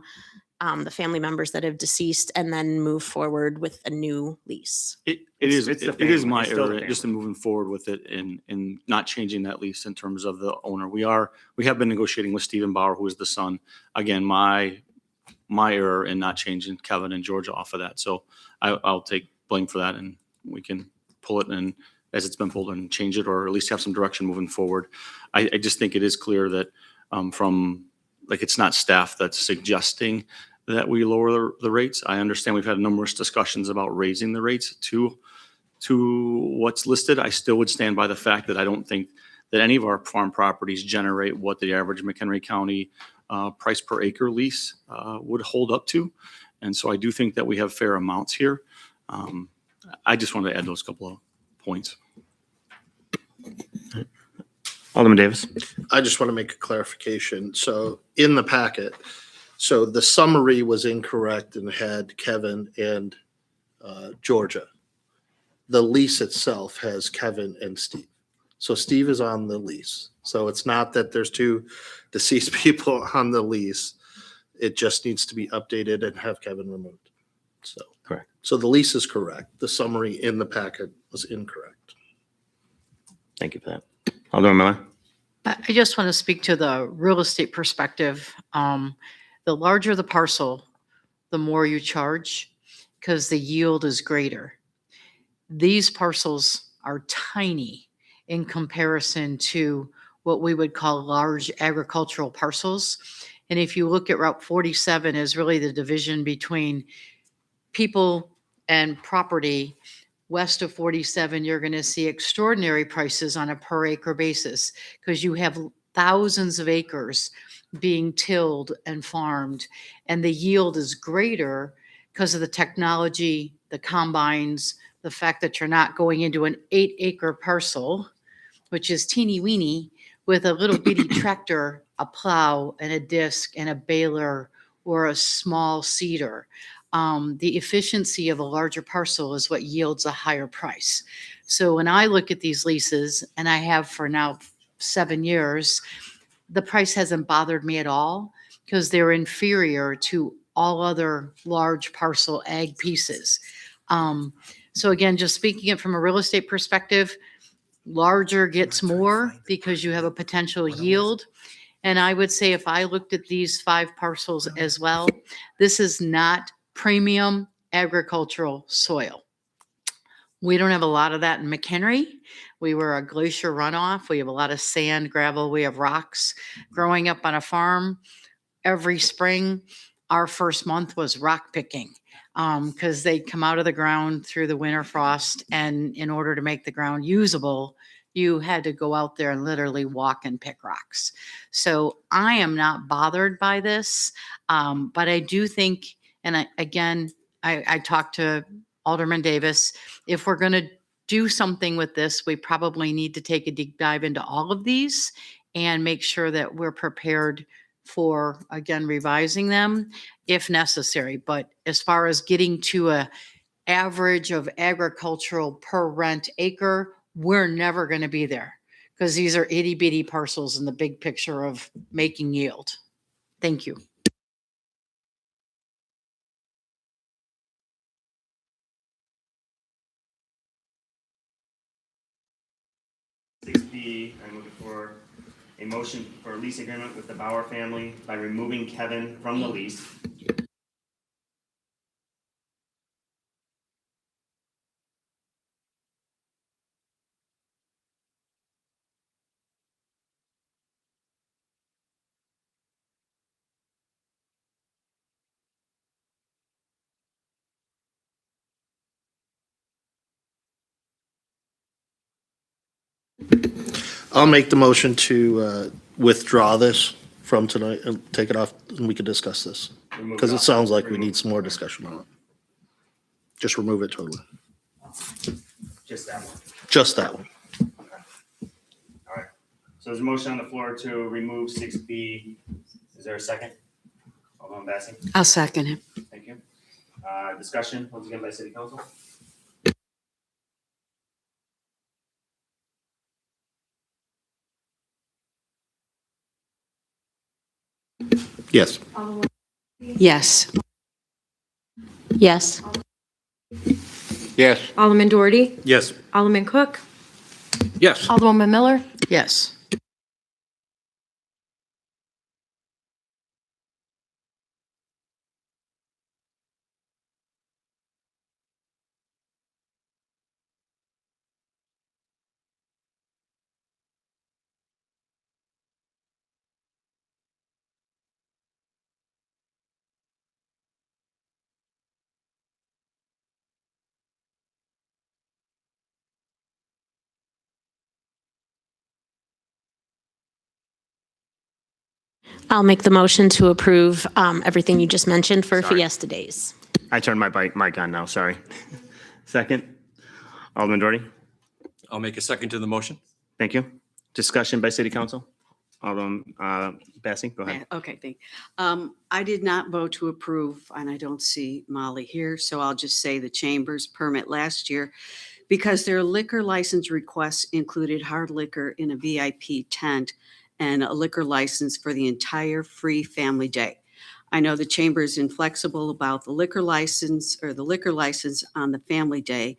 S12: the family members that have deceased, and then move forward with a new lease.
S13: It is
S2: It's the
S13: it is
S2: family.
S13: my
S2: It's still the
S13: error just in moving forward with it and not changing that lease in terms of the owner. We have been negotiating with Stephen Bauer, who is the son. Again, my error in not changing Kevin and Georgia off of that. So I'll take blame for that, and we can pull it and as it's been pulled and change it, or at least have some direction moving forward. I just think it is clear that it's not staff that's suggesting that we lower the rates. I understand we've had numerous discussions about raising the rates to what's listed. I still would stand by the fact that I don't think that any of our farm properties generate what the average McHenry County price per acre lease would hold up to. And so I do think that we have fair amounts here. I just wanted to add those couple of points.
S2: Alderman Davis?
S8: I just want to make a clarification. So in the packet, so the summary was incorrect and had Kevin and Georgia. the lease itself has Kevin and Steve. So Steve is on the lease. So it's not that there's two deceased people on the lease. It just needs to be updated and have Kevin removed. So.
S2: Correct.
S8: So the lease is correct. The summary in the packet was incorrect.
S2: Thank you for that. Alderman Miller?
S7: I just want to speak to the real estate perspective. The larger the parcel, the more you charge because the yield is greater. These parcels are tiny in comparison to what we would call large agricultural parcels. And if you look at Route 47 is really the division between people and property. West of 47, you're going to see extraordinary prices on a per acre basis because you have thousands of acres being tilled and farmed, and the yield is greater because of the technology, the combines, the fact that you're not going into an 8-acre parcel, which is teeny weeny, with a little bitty tractor, a plow and a disc and a baler or a small seeder. The efficiency of a larger parcel is what yields a higher price. So when I look at these leases, and I have for now 7 years, the price hasn't bothered me at all because they're inferior to all other large parcel ag pieces. So again, just speaking it from a real estate perspective, larger gets more because you have a potential yield. And I would say if I looked at these 5 parcels as well, this is not premium agricultural soil. We don't have a lot of that in McHenry. We were a glacier runoff. We have a lot of sand, gravel. We have rocks. Growing up on a farm, every spring, our first month was rock picking because they come out of the ground through the winter frost. And in order to make the ground usable, you had to go out there and literally walk and pick rocks. So I am not bothered by this, but I do think, and I talked to Alderman Davis, if we're going to do something with this, we probably need to take a deep dive into all of these and make sure that we're prepared for, again, revising them if necessary. But as far as getting to a average of agricultural per rent acre, we're never going to be there because these are itty bitty parcels in the big picture of making yield. Thank you.
S2: I'm looking for a motion for a lease agreement with the Bauer family by removing Kevin from the lease.
S8: I'll make the motion to withdraw this from tonight and take it off, and we can discuss this. Because it sounds like we need some more discussion on it. Just remove it totally.
S2: Just that one.
S8: Just that one.
S2: All right. So there's a motion on the floor to remove 6B. Is there a second? Alderman Bassing?
S9: I'll second him.
S2: Thank you. Discussion, once again by City Council?
S8: Yes.
S9: Yes.
S12: Yes.
S5: Yes.
S3: Alderman Doherty.
S10: Yes.
S3: Alderman Cook.
S10: Yes.
S3: Alderwoman Miller.
S7: Yes.
S12: I'll make the motion to approve everything you just mentioned for
S2: Sorry.
S12: Fiesta Days.
S2: I turned my mic on now, sorry. Second, Alderman Doherty?
S10: I'll make a second to the motion.
S2: Thank you. Discussion by City Council? Alderman Bassing, go ahead.
S9: Okay, thank I did not vote to approve, and I don't see Molly here, so I'll just say the chamber's permit last year because their liquor license requests included hard liquor in a VIP tent and a liquor license for the entire free family day. I know the chamber is inflexible about the liquor license or the liquor license on the family day,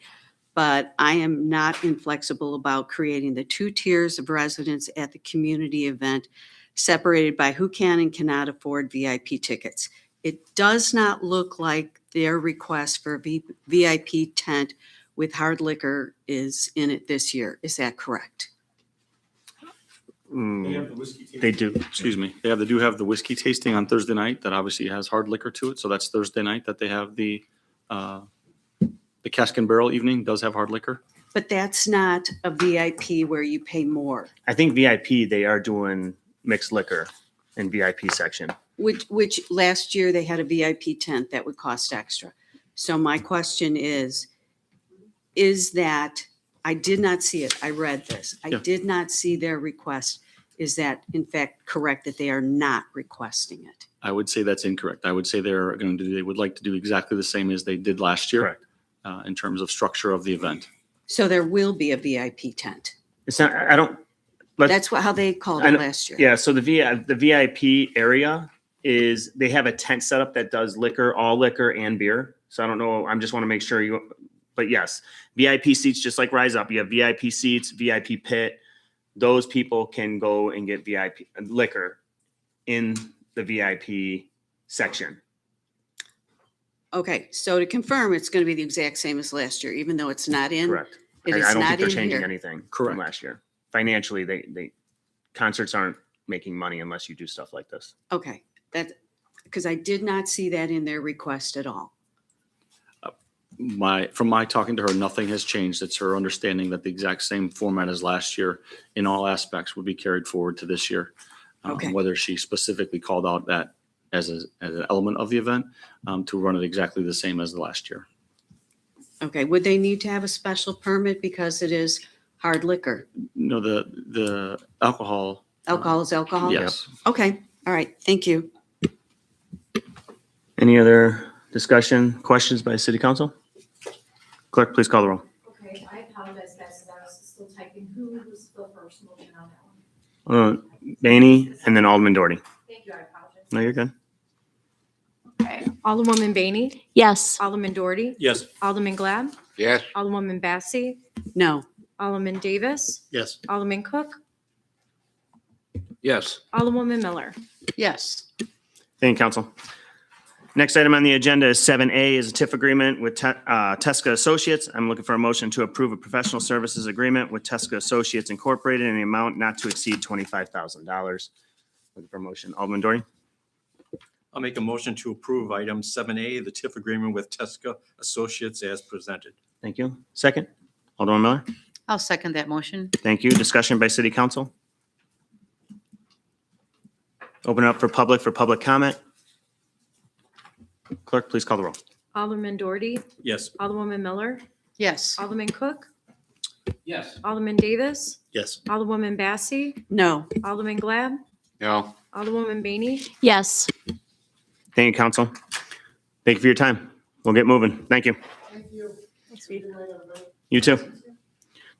S9: but I am not inflexible about creating the 2 tiers of residents at the community event separated by who can and cannot afford VIP tickets. It does not look like their request for a VIP tent with hard liquor is in it this year. Is that correct?
S13: They do, excuse me. They do have the whiskey tasting on Thursday night that obviously has hard liquor to it. So that's Thursday night that they have the cask and barrel evening does have hard liquor.
S9: But that's not a VIP where you pay more,
S2: I think VIP, they are doing mixed liquor in VIP section.
S9: which last year they had a VIP tent that would cost extra. So my question is that, I did not see it. I read this. I
S13: Yeah.
S9: did not see their request. Is that in fact correct that they are not requesting it?
S13: I would say that's incorrect. I would say they would like to do exactly the same as they did last year.
S2: Correct.
S13: In terms of structure of the event.
S9: So there will be a VIP tent.
S2: It's not, I don't. let's-
S9: That's how they called
S2: I
S9: it
S2: know-
S9: last year.
S2: Yeah, so the VIP area is, they have a tent setup that does liquor, all liquor and beer. So I don't know, I just want to make sure but yes, VIP seats, just like Rise Up, you have VIP seats, VIP pit. Those people can go and get VIP liquor in the VIP section.
S9: Okay, so to confirm, it's going to be the exact same as last year, even though it's not in.
S2: Correct.
S9: It
S2: I
S9: is
S2: don't
S9: not
S2: think they're
S9: in
S2: changing
S9: here.
S2: anything
S13: Correct.
S2: from last year. Financially, they concerts aren't making money unless you do stuff like this.
S9: Okay, because I did not see that in their request at all.
S13: From my talking to her, nothing has changed. It's her understanding that the exact same format as last year in all aspects would be carried forward to this year.
S9: Okay.
S13: Whether she specifically called out that as an element of the event, to run it exactly the same as the last year.
S9: Okay, would they need to have a special permit because it is hard liquor?
S13: No, the alcohol.
S9: Alcohol is alcohol?
S13: Yes.
S9: Okay, all right, thank you.
S2: Any other discussion, questions by city council? Clerk, please call the roll.
S14: Okay, I apologize, guys, I was still typing. Who was the first motion on that one?
S2: Bainey and then Alderman Doherty.
S14: Thank you, I apologize.
S2: No, you're good.
S3: Okay. Alderwoman Bainey,
S12: Yes.
S3: Alderman Doherty,
S10: Yes.
S3: Alderman Glad,
S5: Yes,
S3: Alderwoman Bassie,
S9: No,
S3: Alderman Davis,
S8: Yes.
S3: Alderman Cook,
S10: Yes.
S3: Alderwoman Miller.
S7: Yes.
S2: Thank you, council. Next item on the agenda is 7A is a TIF agreement with Tesca Associates. I'm looking for a motion to approve a professional services agreement with Tesca Associates Incorporated in the amount not to exceed $25,000. Looking for a motion. Alderman Doherty.
S10: I'll make a motion to approve item 7A, the TIF agreement with Tesca Associates as presented.
S2: Thank you. Second. Alderman Miller.
S7: I'll second that motion.
S2: Thank you. Discussion by city council. Open up for public comment. Clerk, please call the roll.
S3: Alderman Doherty,
S10: Yes.
S3: Alderwoman Miller,
S7: Yes.
S3: Alderman Cook,
S10: Yes.
S3: Alderman Davis,
S8: Yes.
S3: Alderwoman Bassie,
S9: no,
S3: Alderman Glad,
S5: no,
S3: Alderwoman Bainey.
S12: Yes.
S2: Thank you, council. Thank you for your time. We'll get moving. Thank you. You too.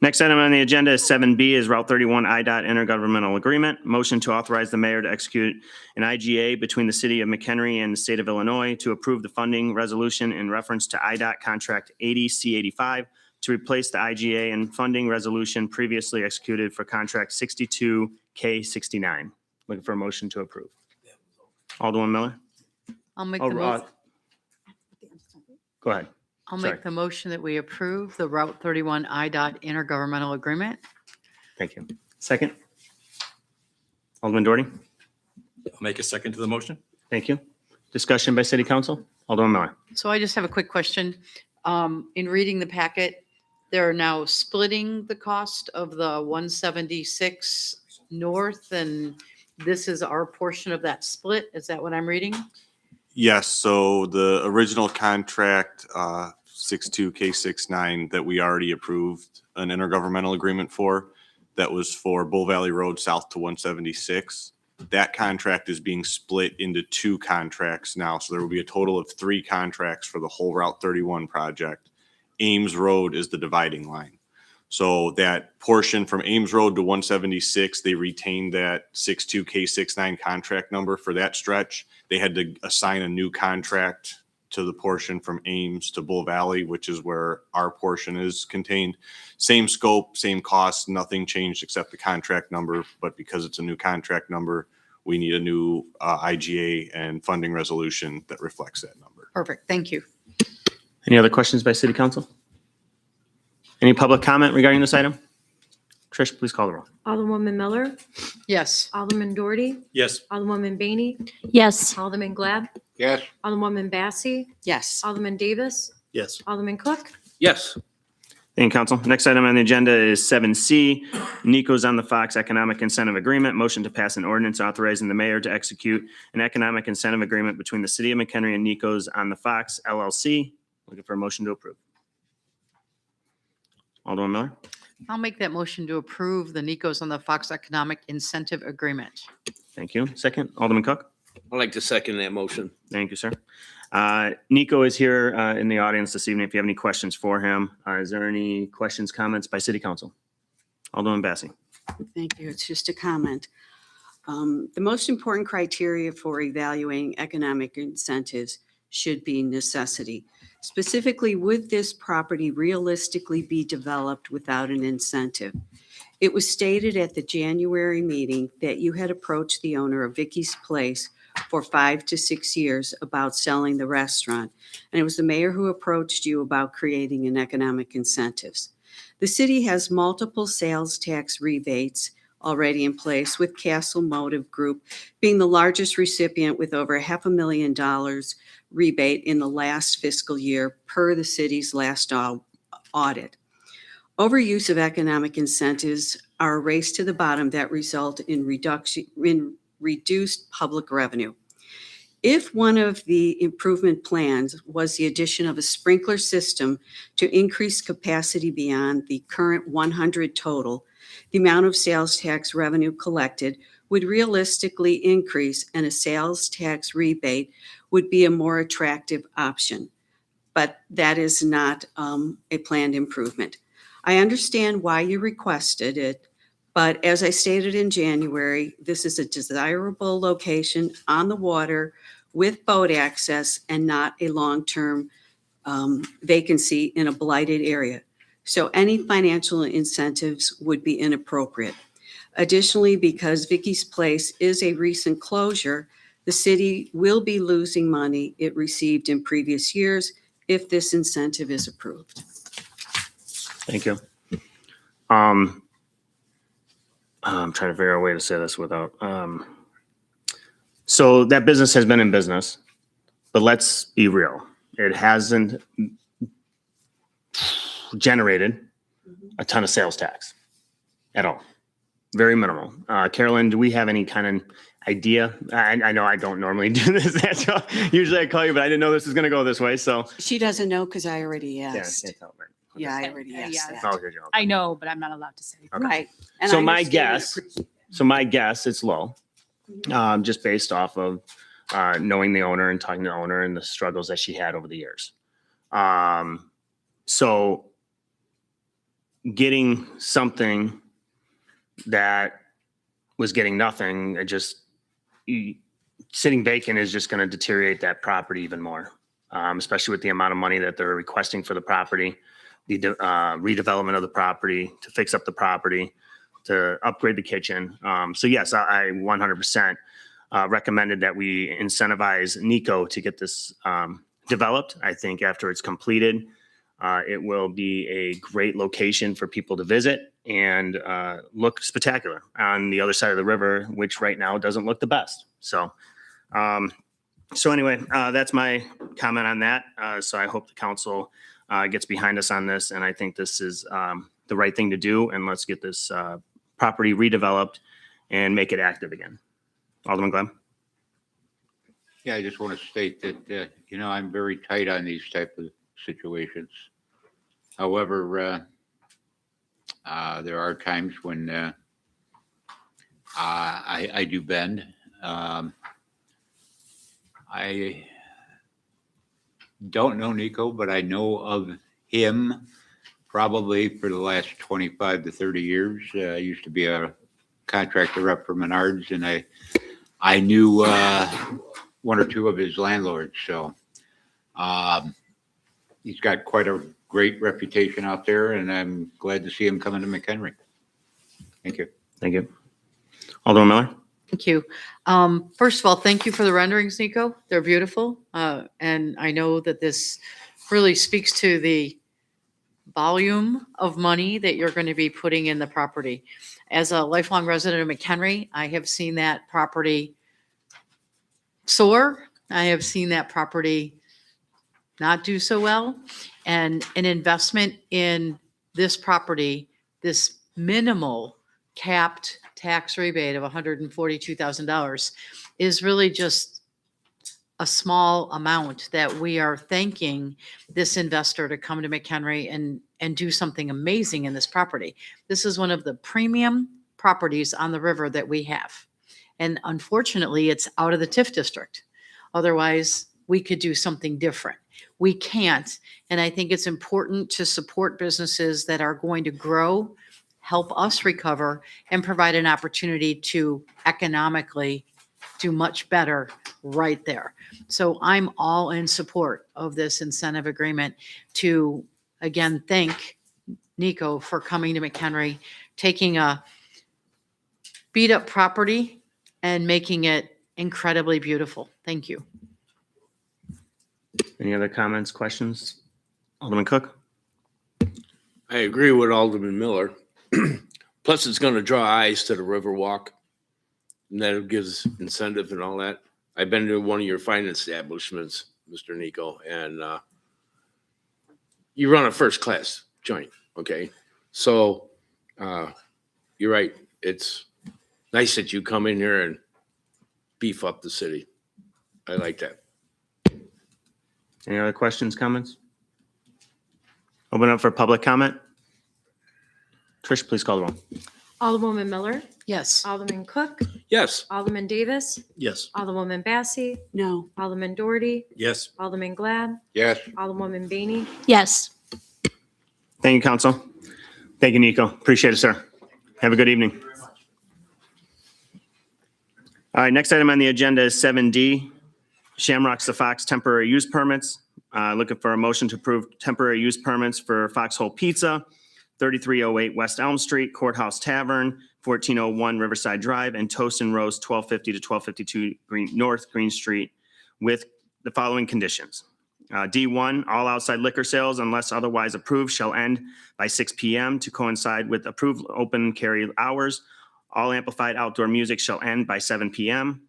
S2: Next item on the agenda is 7B is Route 31 IDOT intergovernmental agreement. Motion to authorize the mayor to execute an IGA between the city of McHenry and the state of Illinois to approve the funding resolution in reference to IDOT contract 80C85 to replace the IGA and funding resolution previously executed for contract 62K69. Looking for a motion to approve. Alderman Miller?
S7: I'll make
S2: Oh,
S7: the mo-
S2: Go ahead.
S7: I'll
S2: sorry.
S7: make the motion that we approve the Route 31 IDOT intergovernmental agreement.
S2: Thank you. Second? Alderman Doherty?
S10: I'll make a second to the motion.
S2: Thank you. Discussion by city council? Alderman Miller?
S7: So I just have a quick question. In reading the packet, they're now splitting the cost of the 176 north, and this is our portion of that split. Is that what I'm reading?
S15: Yes, so the original contract, 62K69 that we already approved an intergovernmental agreement for, that was for Bull Valley Road south to 176. That contract is being split into 2 contracts now, so there will be a total of 3 contracts for the whole Route 31 project. Ames Road is the dividing line. So that portion from Ames Road to 176, they retained that 62K69 contract number for that stretch. They had to assign a new contract to the portion from Ames to Bull Valley, which is where our portion is contained. Same scope, same cost, nothing changed except the contract number. But because it's a new contract number, we need a new IGA and funding resolution that reflects that number.
S7: Perfect. Thank you.
S2: Any other questions by city council? Any public comment regarding this item? Trish, please call the roll.
S3: Alderwoman Miller,
S7: Yes.
S3: Alderman Doherty,
S8: Yes.
S3: Alderwoman Bainey,
S12: Yes.
S3: Alderman Glad,
S5: Yes.
S3: Alderwoman Bassi,
S9: Yes.
S3: Alderman Davis,
S8: Yes.
S3: Alderman Cook.
S8: Yes.
S2: Thank you, council. Next item on the agenda is 7C, Nico's on the Fox Economic Incentive Agreement. Motion to pass an ordinance authorizing the mayor to execute an economic incentive agreement between the city of McHenry and Nico's on the Fox LLC. Looking for a motion to approve. Alderman Miller?
S7: I'll make that motion to approve the Nico's on the Fox Economic Incentive Agreement.
S2: Thank you. Second, Alderman Cook?
S8: I'd like to second that motion.
S2: Thank you, sir. Nico is here in the audience this evening. If you have any questions for him, is there any questions, comments by city council? Alderman Bassi.
S9: Thank you. It's just a comment. The most important criteria for evaluating economic incentives should be necessity. Specifically, would this property realistically be developed without an incentive? It was stated at the January meeting that you had approached the owner of Vicky's Place for 5 to 6 years about selling the restaurant, and it was the mayor who approached you about creating an economic incentives. The city has multiple sales tax rebates already in place, with Castle Motive Group being the largest recipient with over $500,000 rebate in the last fiscal year per the city's last audit. Overuse of economic incentives are a race to the bottom that result in reduced public revenue. If one of the improvement plans was the addition of a sprinkler system to increase capacity beyond the current 100 total, the amount of sales tax revenue collected would realistically increase, and a sales tax rebate would be a more attractive option. But that is not a planned improvement. I understand why you requested it, but as I stated in January, this is a desirable location on the water with boat access and not a long-term vacancy in a blighted area. So any financial incentives would be inappropriate. Additionally, because Vicky's Place is a recent closure, the city will be losing money it received in previous years if this incentive is approved.
S2: Thank you. I'm trying to figure out a way to say this without, so that business has been in business, but let's be real. It hasn't generated a ton of sales tax at all. Very minimal. Carolyn, do we have any kind of idea? I know I don't normally do this. Usually I call you, but I didn't know this was going to go this way. So
S9: She doesn't know because I already
S2: yeah, I
S9: asked.
S2: can't tell, right?
S9: Yeah, I already asked
S14: yeah.
S9: that.
S2: Oh, good job.
S14: I know, but I'm not allowed to say.
S2: Okay.
S9: Right. And
S2: So
S9: I
S2: my
S9: understand it.
S2: guess, it's low, just based off of knowing the owner and talking to the owner and the struggles that she had over the years. So getting something that was getting nothing, sitting vacant is just going to deteriorate that property even more, especially with the amount of money that they're requesting for the property, the redevelopment of the property, to fix up the property, to upgrade the kitchen. So yes, I 100% recommended that we incentivize Nico to get this developed. I think after it's completed, it will be a great location for people to visit and look spectacular on the other side of the river, which right now doesn't look the best. So, anyway, that's my comment on that. So I hope the council gets behind us on this, and I think this is the right thing to do. And let's get this property redeveloped and make it active again. Alderman Glenn.
S5: Yeah, I just want to state that, I'm very tight on these type of situations. However, there are times when I do bend. I don't know Nico, but I know of him probably for the last 25 to 30 years. I used to be a contractor rep for Menards, and I knew one or two of his landlords. So he's got quite a great reputation out there, and I'm glad to see him coming to McHenry. Thank you.
S2: Thank you. Alderman Miller?
S7: Thank you. First of all, thank you for the renderings, Nico. They're beautiful. And I know that this really speaks to the volume of money that you're going to be putting in the property. As a lifelong resident of McHenry, I have seen that property soar. I have seen that property not do so well. And an investment in this property, this minimal capped tax rebate of $142,000 is really just a small amount that we are thanking this investor to come to McHenry and do something amazing in this property. This is one of the premium properties on the river that we have. And unfortunately, it's out of the TIF district. Otherwise, we could do something different. We can't. And I think it's important to support businesses that are going to grow, help us recover, and provide an opportunity to economically do much better right there. So I'm all in support of this incentive agreement to, again, thank Nico for coming to McHenry, taking a beat up property and making it incredibly beautiful. Thank you.
S2: Any other comments, questions? Alderman Cook?
S16: I agree with Alderman Miller. Plus, it's going to draw eyes to the Riverwalk, and that gives incentive and all that. I've been to one of your fine establishments, Mr. Nico, and you run a first-class joint, okay? So you're right. It's nice that you come in here and beef up the city. I like that.
S2: Any other questions, comments? Open up for public comment. Trish, please call the roll.
S3: Alderwoman Miller,
S7: Yes.
S3: Alderman Cook,
S16: Yes.
S3: Alderman Davis,
S8: Yes.
S3: Alderwoman Bassey,
S9: No.
S3: Alderman Doherty,
S10: Yes.
S3: Alderman Glad,
S5: Yes.
S3: Alderwoman Bainey,
S12: Yes.
S2: Thank you, council. Thank you, Nico. Appreciate it, sir. Have a good evening. All right, next item on the agenda is 7D, Shamrocks the Fox temporary use permits. Looking for a motion to approve temporary use permits for Foxhole Pizza, 3308 West Elm Street, Courthouse Tavern, 1401 Riverside Drive, and Toast and Roast, 1250 to 1252 North Green Street, with the following conditions. D1, all outside liquor sales, unless otherwise approved, shall end by 6 p.m. to coincide with approved open carry hours. All amplified outdoor music shall end by 7 p.m.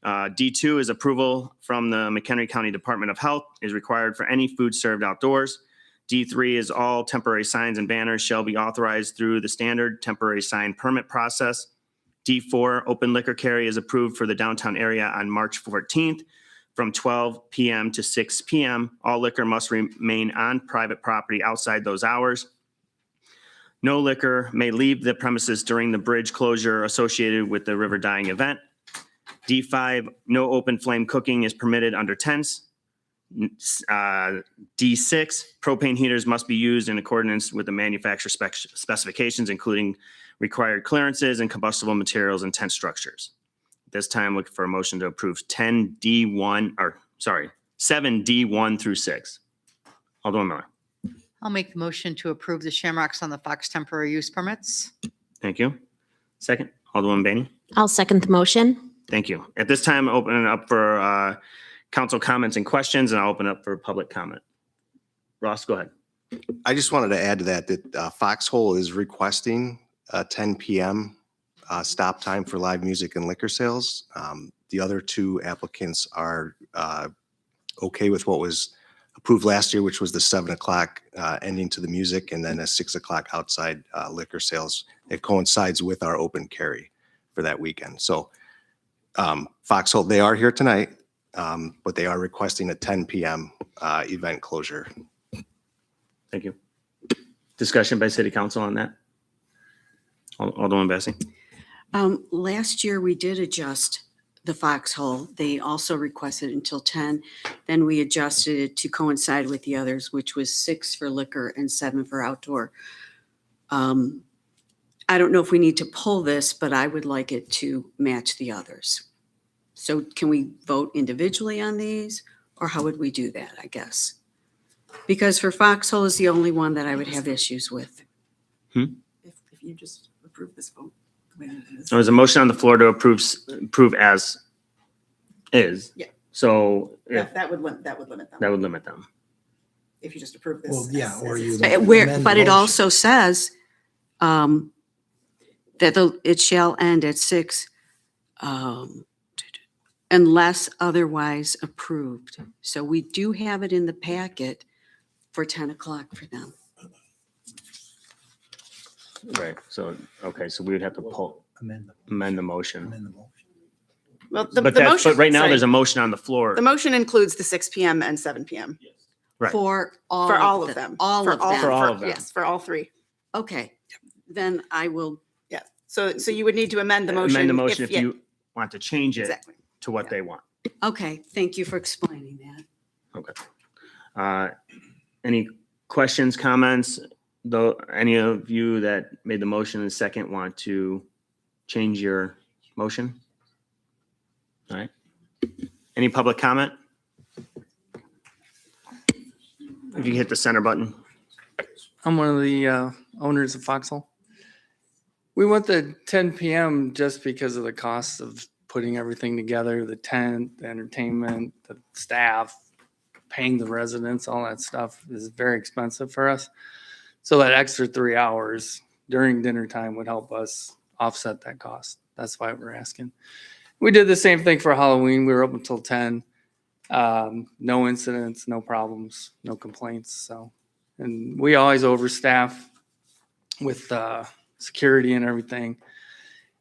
S2: D2 is approval from the McHenry County Department of Health is required for any food served outdoors. D3 is all temporary signs and banners shall be authorized through the standard temporary sign permit process. D4, open liquor carry is approved for the downtown area on March 14th from 12 p.m. to 6 p.m. All liquor must remain on private property outside those hours. No liquor may leave the premises during the bridge closure associated with the river dyeing event. D5, no open flame cooking is permitted under tents. D6, propane heaters must be used in accordance with the manufacturer specifications, including required clearances and combustible materials and tent structures. This time, looking for a motion to approve 7D1 through 6. Alderman Miller.
S7: I'll make the motion to approve the Shamrocks on the Fox temporary use permits.
S2: Thank you. Second, Alderman Bainey.
S12: I'll second the motion.
S2: Thank you. At this time, opening up for council comments and questions, and I'll open up for public comment. Ross, go ahead.
S17: I just wanted to add to that Foxhole is requesting 10 p.m. Stop time for live music and liquor sales. The other two applicants are okay with what was approved last year, which was the 7 o'clock ending to the music, and then a 6 o'clock outside liquor sales. It coincides with our open carry for that weekend. So Foxhole, they are here tonight, but they are requesting a 10 p.m. Event closure.
S2: Thank you. Discussion by city council on that? Alderman Bassey.
S9: Last year, we did adjust the foxhole, they also requested until 10. Then we adjusted it to coincide with the others, which was 6 for liquor and 7 for outdoor. I don't know if we need to pull this, but I would like it to match the others. So can we vote individually on these, or how would we do that, I guess? Because for foxhole is the only one that I would have issues with.
S4: If you just approve this vote.
S2: There was a motion on the floor to approve as is.
S4: Yeah.
S2: So if,
S4: That would limit them,
S2: that would limit them.
S4: if you just approve this.
S1: Well, yeah, or you.
S9: Where,
S1: amend the
S9: but it
S1: motion.
S9: also says that it shall end at 6 unless otherwise approved. So we do have it in the packet for 10 o'clock for them.
S2: Right. So, okay, so we would have to amend the motion.
S4: Well,
S2: But right now, there's a motion on the floor.
S4: The motion includes the 6 PM and 7 PM.
S2: Right.
S9: For all
S4: For all of them.
S9: All
S4: For
S9: of
S4: all-
S9: them.
S2: For all of them.
S4: Yes, for all 3.
S9: Okay, then I will,
S4: Yeah. So you would need to amend the motion.
S2: Amend the motion if
S4: yeah,
S2: you want to change it
S4: Exactly.
S2: to what they want.
S9: okay, thank you for explaining that.
S2: Okay. Any questions, comments? Though, any of you that made the motion and second want to change your motion? All right. Any public comment? If you hit the center button.
S18: I'm one of the owners of Foxhole. We went the 10 p.m. just because of the cost of putting everything together, the tent, the entertainment, the staff, paying the residents, all that stuff is very expensive for us. So that extra 3 hours during dinner time would help us offset that cost. That's why we're asking. We did the same thing for Halloween. We were open until 10. No incidents, no problems, no complaints. So, and we always overstaff with security and everything.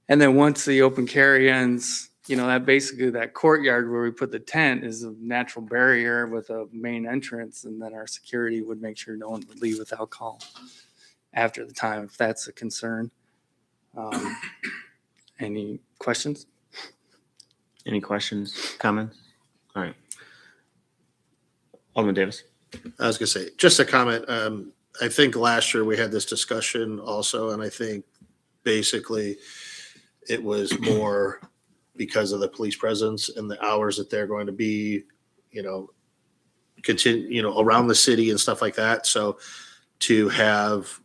S18: And then once the open carry ends, that basically that courtyard where we put the tent is a natural barrier with a main entrance. And then our security would make sure no one would leave with alcohol after the time, if that's a concern. Any questions?
S2: Any questions, comments? All right. Alderman Davis.
S8: I was gonna say, just a comment. I think last year we had this discussion also, and I think basically it was more because of the police presence and the hours that they're going to be, continue, around the city and stuff like that. So to have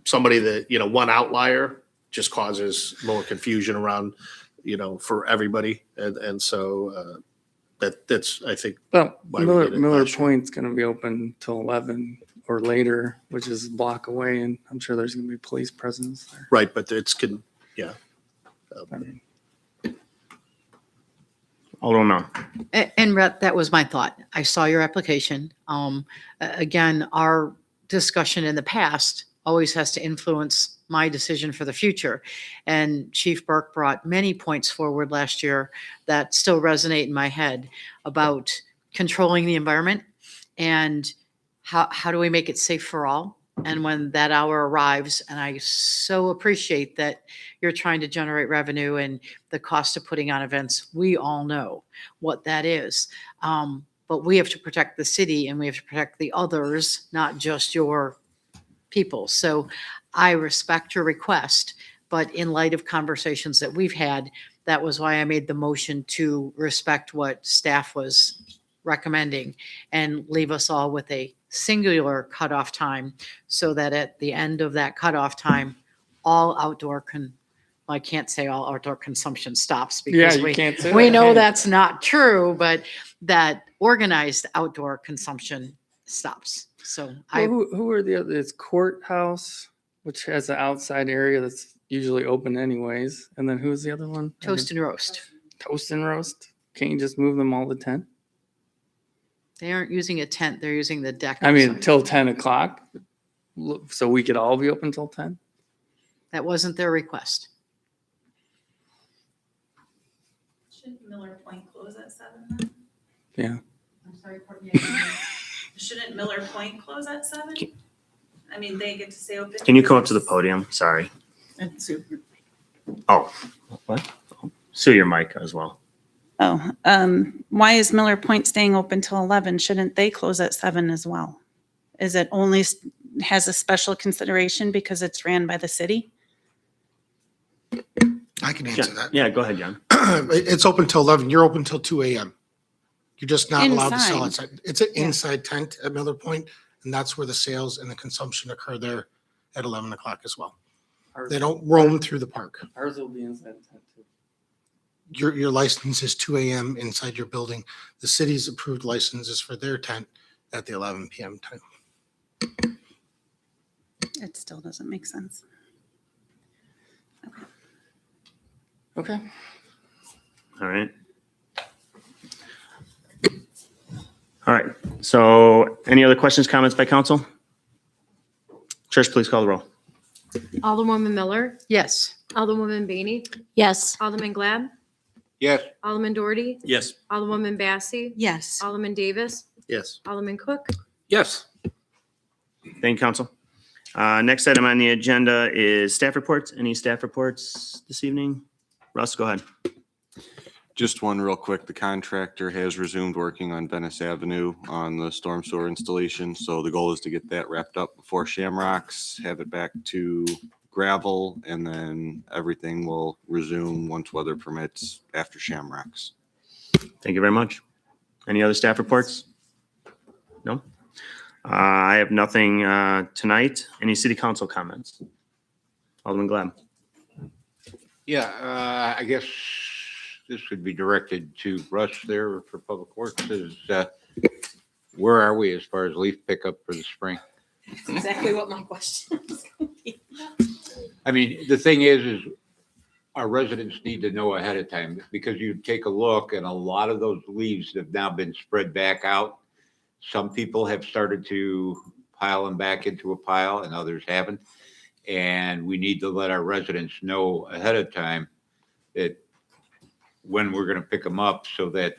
S8: somebody that, one outlier just causes more confusion around, for everybody. And so that's, I think.
S18: Well,
S8: why we did it
S18: Miller
S8: last year.
S18: Point's going to be open till 11 or later, which is a block away, and I'm sure there's going to be police presence there.
S8: Right, but yeah.
S2: Alderman Miller.
S7: And Rhett, that was my thought. I saw your application. Again, our discussion in the past always has to influence my decision for the future. And Chief Burke brought many points forward last year that still resonate in my head about controlling the environment and how do we make it safe for all? And when that hour arrives, and I so appreciate that you're trying to generate revenue and the cost of putting on events, we all know what that is. But we have to protect the city and we have to protect the others, not just your people. So I respect your request, but in light of conversations that we've had, that was why I made the motion to respect what staff was recommending and leave us all with a singular cutoff time so that at the end of that cutoff time, all outdoor I can't say all outdoor consumption stops because
S18: you can't say
S7: we
S18: that.
S7: know that's not true, but that organized outdoor consumption stops. So
S18: Well, who are the other? It's Courthouse, which has an outside area that's usually open anyways. And then who's the other one?
S7: Toast and Roast.
S18: Toast and Roast. Can't you just move them all to 10?
S7: They aren't using a tent, they're using the deck.
S18: I mean,
S7: outside.
S18: till 10 o'clock. So we could all be open till 10?
S7: That wasn't their request.
S14: Shouldn't Miller Point close at 7 then?
S18: Yeah.
S14: I'm sorry, Courtney. Shouldn't Miller Point close at 7? I mean, they get to stay open.
S2: Can you come up to the podium? Sorry. Oh, what? Sue, your mic as well.
S4: Oh, why is Miller Point staying open till 11? Shouldn't they close at 7 as well? Is it only has a special consideration because it's ran by the city?
S19: I can answer
S2: John-
S19: that.
S2: Yeah, go ahead, John.
S19: It's open till 11. You're open till 2 a.m. You're just not allowed to sell
S4: Inside.
S19: outside. It's an inside tent at Miller Point, and that's where the sales and the consumption occur there at 11 o'clock as well. They don't roam through the park.
S18: Ours will be inside the tent too.
S19: Your license is 2 a.m. inside your building. The city's approved licenses for their tent at the 11 p.m. time.
S4: It still doesn't make sense.
S18: Okay.
S2: All right. All right. So any other questions, comments by council? Trish, please call the roll.
S3: Alderwoman Miller,
S7: Yes.
S3: Alderwoman Bainey,
S12: Yes.
S3: Alderman Glad,
S5: Yes.
S3: Alderman Doherty,
S8: Yes.
S3: Alderwoman Massey,
S9: Yes.
S3: Alderman Davis,
S8: Yes.
S3: Alderman Cook.
S8: Yes.
S2: Thank you, council. Next item on the agenda is staff reports. Any staff reports this evening? Russ, go ahead.
S15: Just one real quick. The contractor has resumed working on Venice Avenue on the storm sewer installation. So the goal is to get that wrapped up before Shamrocks, have it back to gravel, and then everything will resume once weather permits after Shamrocks.
S2: Thank you very much. Any other staff reports? No? I have nothing tonight. Any city council comments? Alderman Glad.
S5: Yeah, I guess this would be directed to Russ there for Public Works. Is where are we as far as leaf pickup for the spring?
S12: That's exactly what my question was going to be.
S5: I mean, the thing is our residents need to know ahead of time, because you take a look and a lot of those leaves have now been spread back out. Some people have started to pile them back into a pile and others haven't. And we need to let our residents know ahead of time that when we're going to pick them up, so that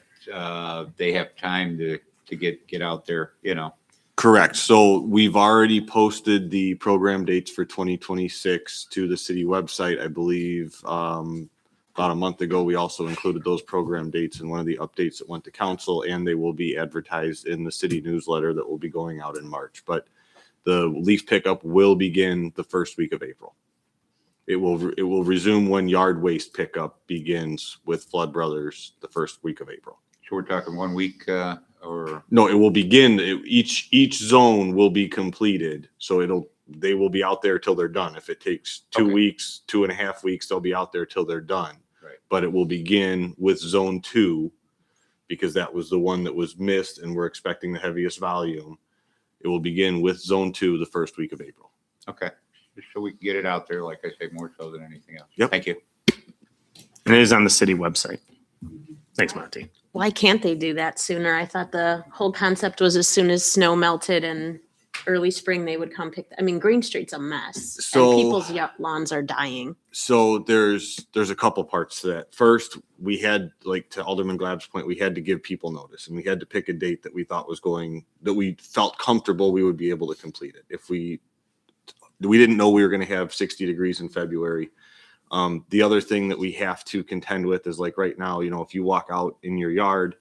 S5: they have time to get out there, you know.
S15: Correct. So we've already posted the program dates for 2026 to the city website. I believe about a month ago, we also included those program dates in one of the updates that went to council, and they will be advertised in the city newsletter that will be going out in March. But the leaf pickup will begin the first week of April. It will resume when yard waste pickup begins with Flood Brothers the first week of April.
S5: So we're talking 1 week or
S15: No, it will begin. Each zone will be completed, so they will be out there till they're done. If it takes 2
S5: Okay.
S15: weeks, 2.5 weeks, they'll be out there till they're done.
S5: Right.
S15: But it will begin with zone 2, because that was the one that was missed, and we're expecting the heaviest volume. It will begin with zone 2 the first week of April.
S5: okay, just so we can get it out there, like I say, more so than anything else.
S15: Yep.
S5: Thank you.
S2: And it is on the city website. Thanks, Monty.
S12: Why can't they do that sooner? I thought the whole concept was as soon as snow melted and early spring, they would come pick. I mean, Green Street's a mess.
S15: So-
S12: and people's lawns are dying.
S15: So there's a couple parts to that. First, we had, like to Alderman Glab's point, we had to give people notice, and we had to pick a date that we thought that we felt comfortable we would be able to complete it. If we didn't know we were going to have 60 degrees in February. The other thing that we have to contend with is, like right now, if you walk out in your yard,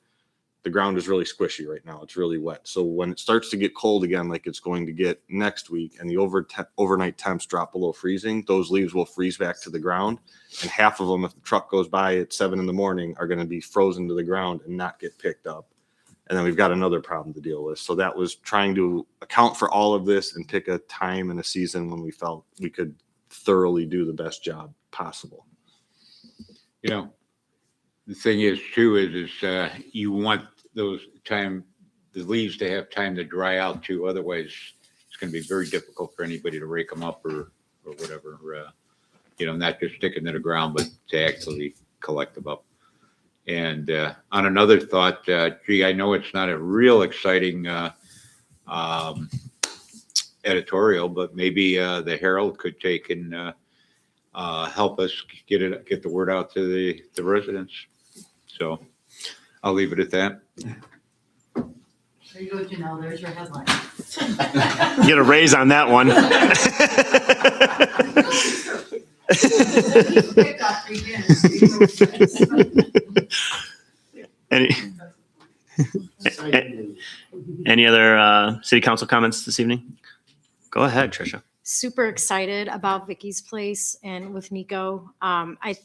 S15: the ground is really squishy right now. It's really wet. So when it starts to get cold again, like it's going to get next week, and the overnight temps drop below freezing, those leaves will freeze back to the ground. And half of them, if the truck goes by at 7 a.m, are going to be frozen to the ground and not get picked up. And then we've got another problem to deal with. So that was trying to account for all of this and pick a time and a season when we felt we could thoroughly do the best job possible.
S5: The thing is too, is you want the leaves to have time to dry out too. Otherwise, it's going to be very difficult for anybody to rake them up or whatever, not just stick them to the ground, but to actually collect them up. And on another thought, I know it's not a real exciting editorial, but maybe the Herald could take and help us get the word out to the residents. So I'll leave it at that.
S7: There you go, Janelle. There's your headline.
S2: Get a raise on that one. Any, any other city council comments this evening? Go ahead, Tricia.
S14: Super excited about Vicky's place and with Nico. I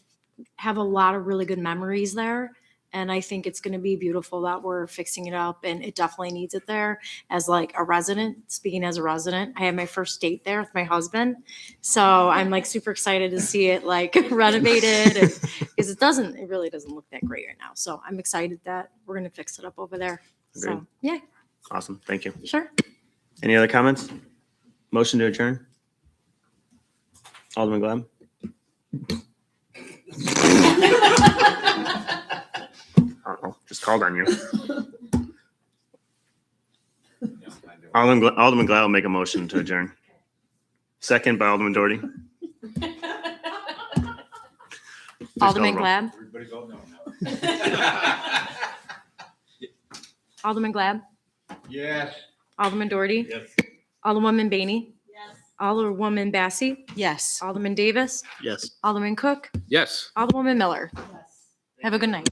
S14: have a lot of really good memories there. And I think it's going to be beautiful that we're fixing it up, and it definitely needs it there. As like a resident, speaking as a resident, I had my first date there with my husband. So I'm like super excited to see it like renovated, because it really doesn't look that great right now. So I'm excited that we're going to fix it up over there.
S2: Agreed.
S14: So yeah,
S2: Awesome. Thank you.
S14: sure.
S2: Any other comments? Motion to adjourn? Alderman Glad? Uh-oh, just called on you. Alderman Glad will make a motion to adjourn. Second by Alderman Doherty. Please call the
S3: Alderman
S2: roll.
S3: Glad,
S5: Everybody vote no now.
S3: Alderman Glad,
S5: Yes.
S3: Alderman Doherty.
S5: Yes.
S3: Alderwoman Bainey. Yes. Alderwoman Bassey.
S4: Yes.
S3: Alderman Davis.
S8: Yes.
S3: Alderman Cook.
S16: Yes.
S3: Alderwoman Miller. Have a good night.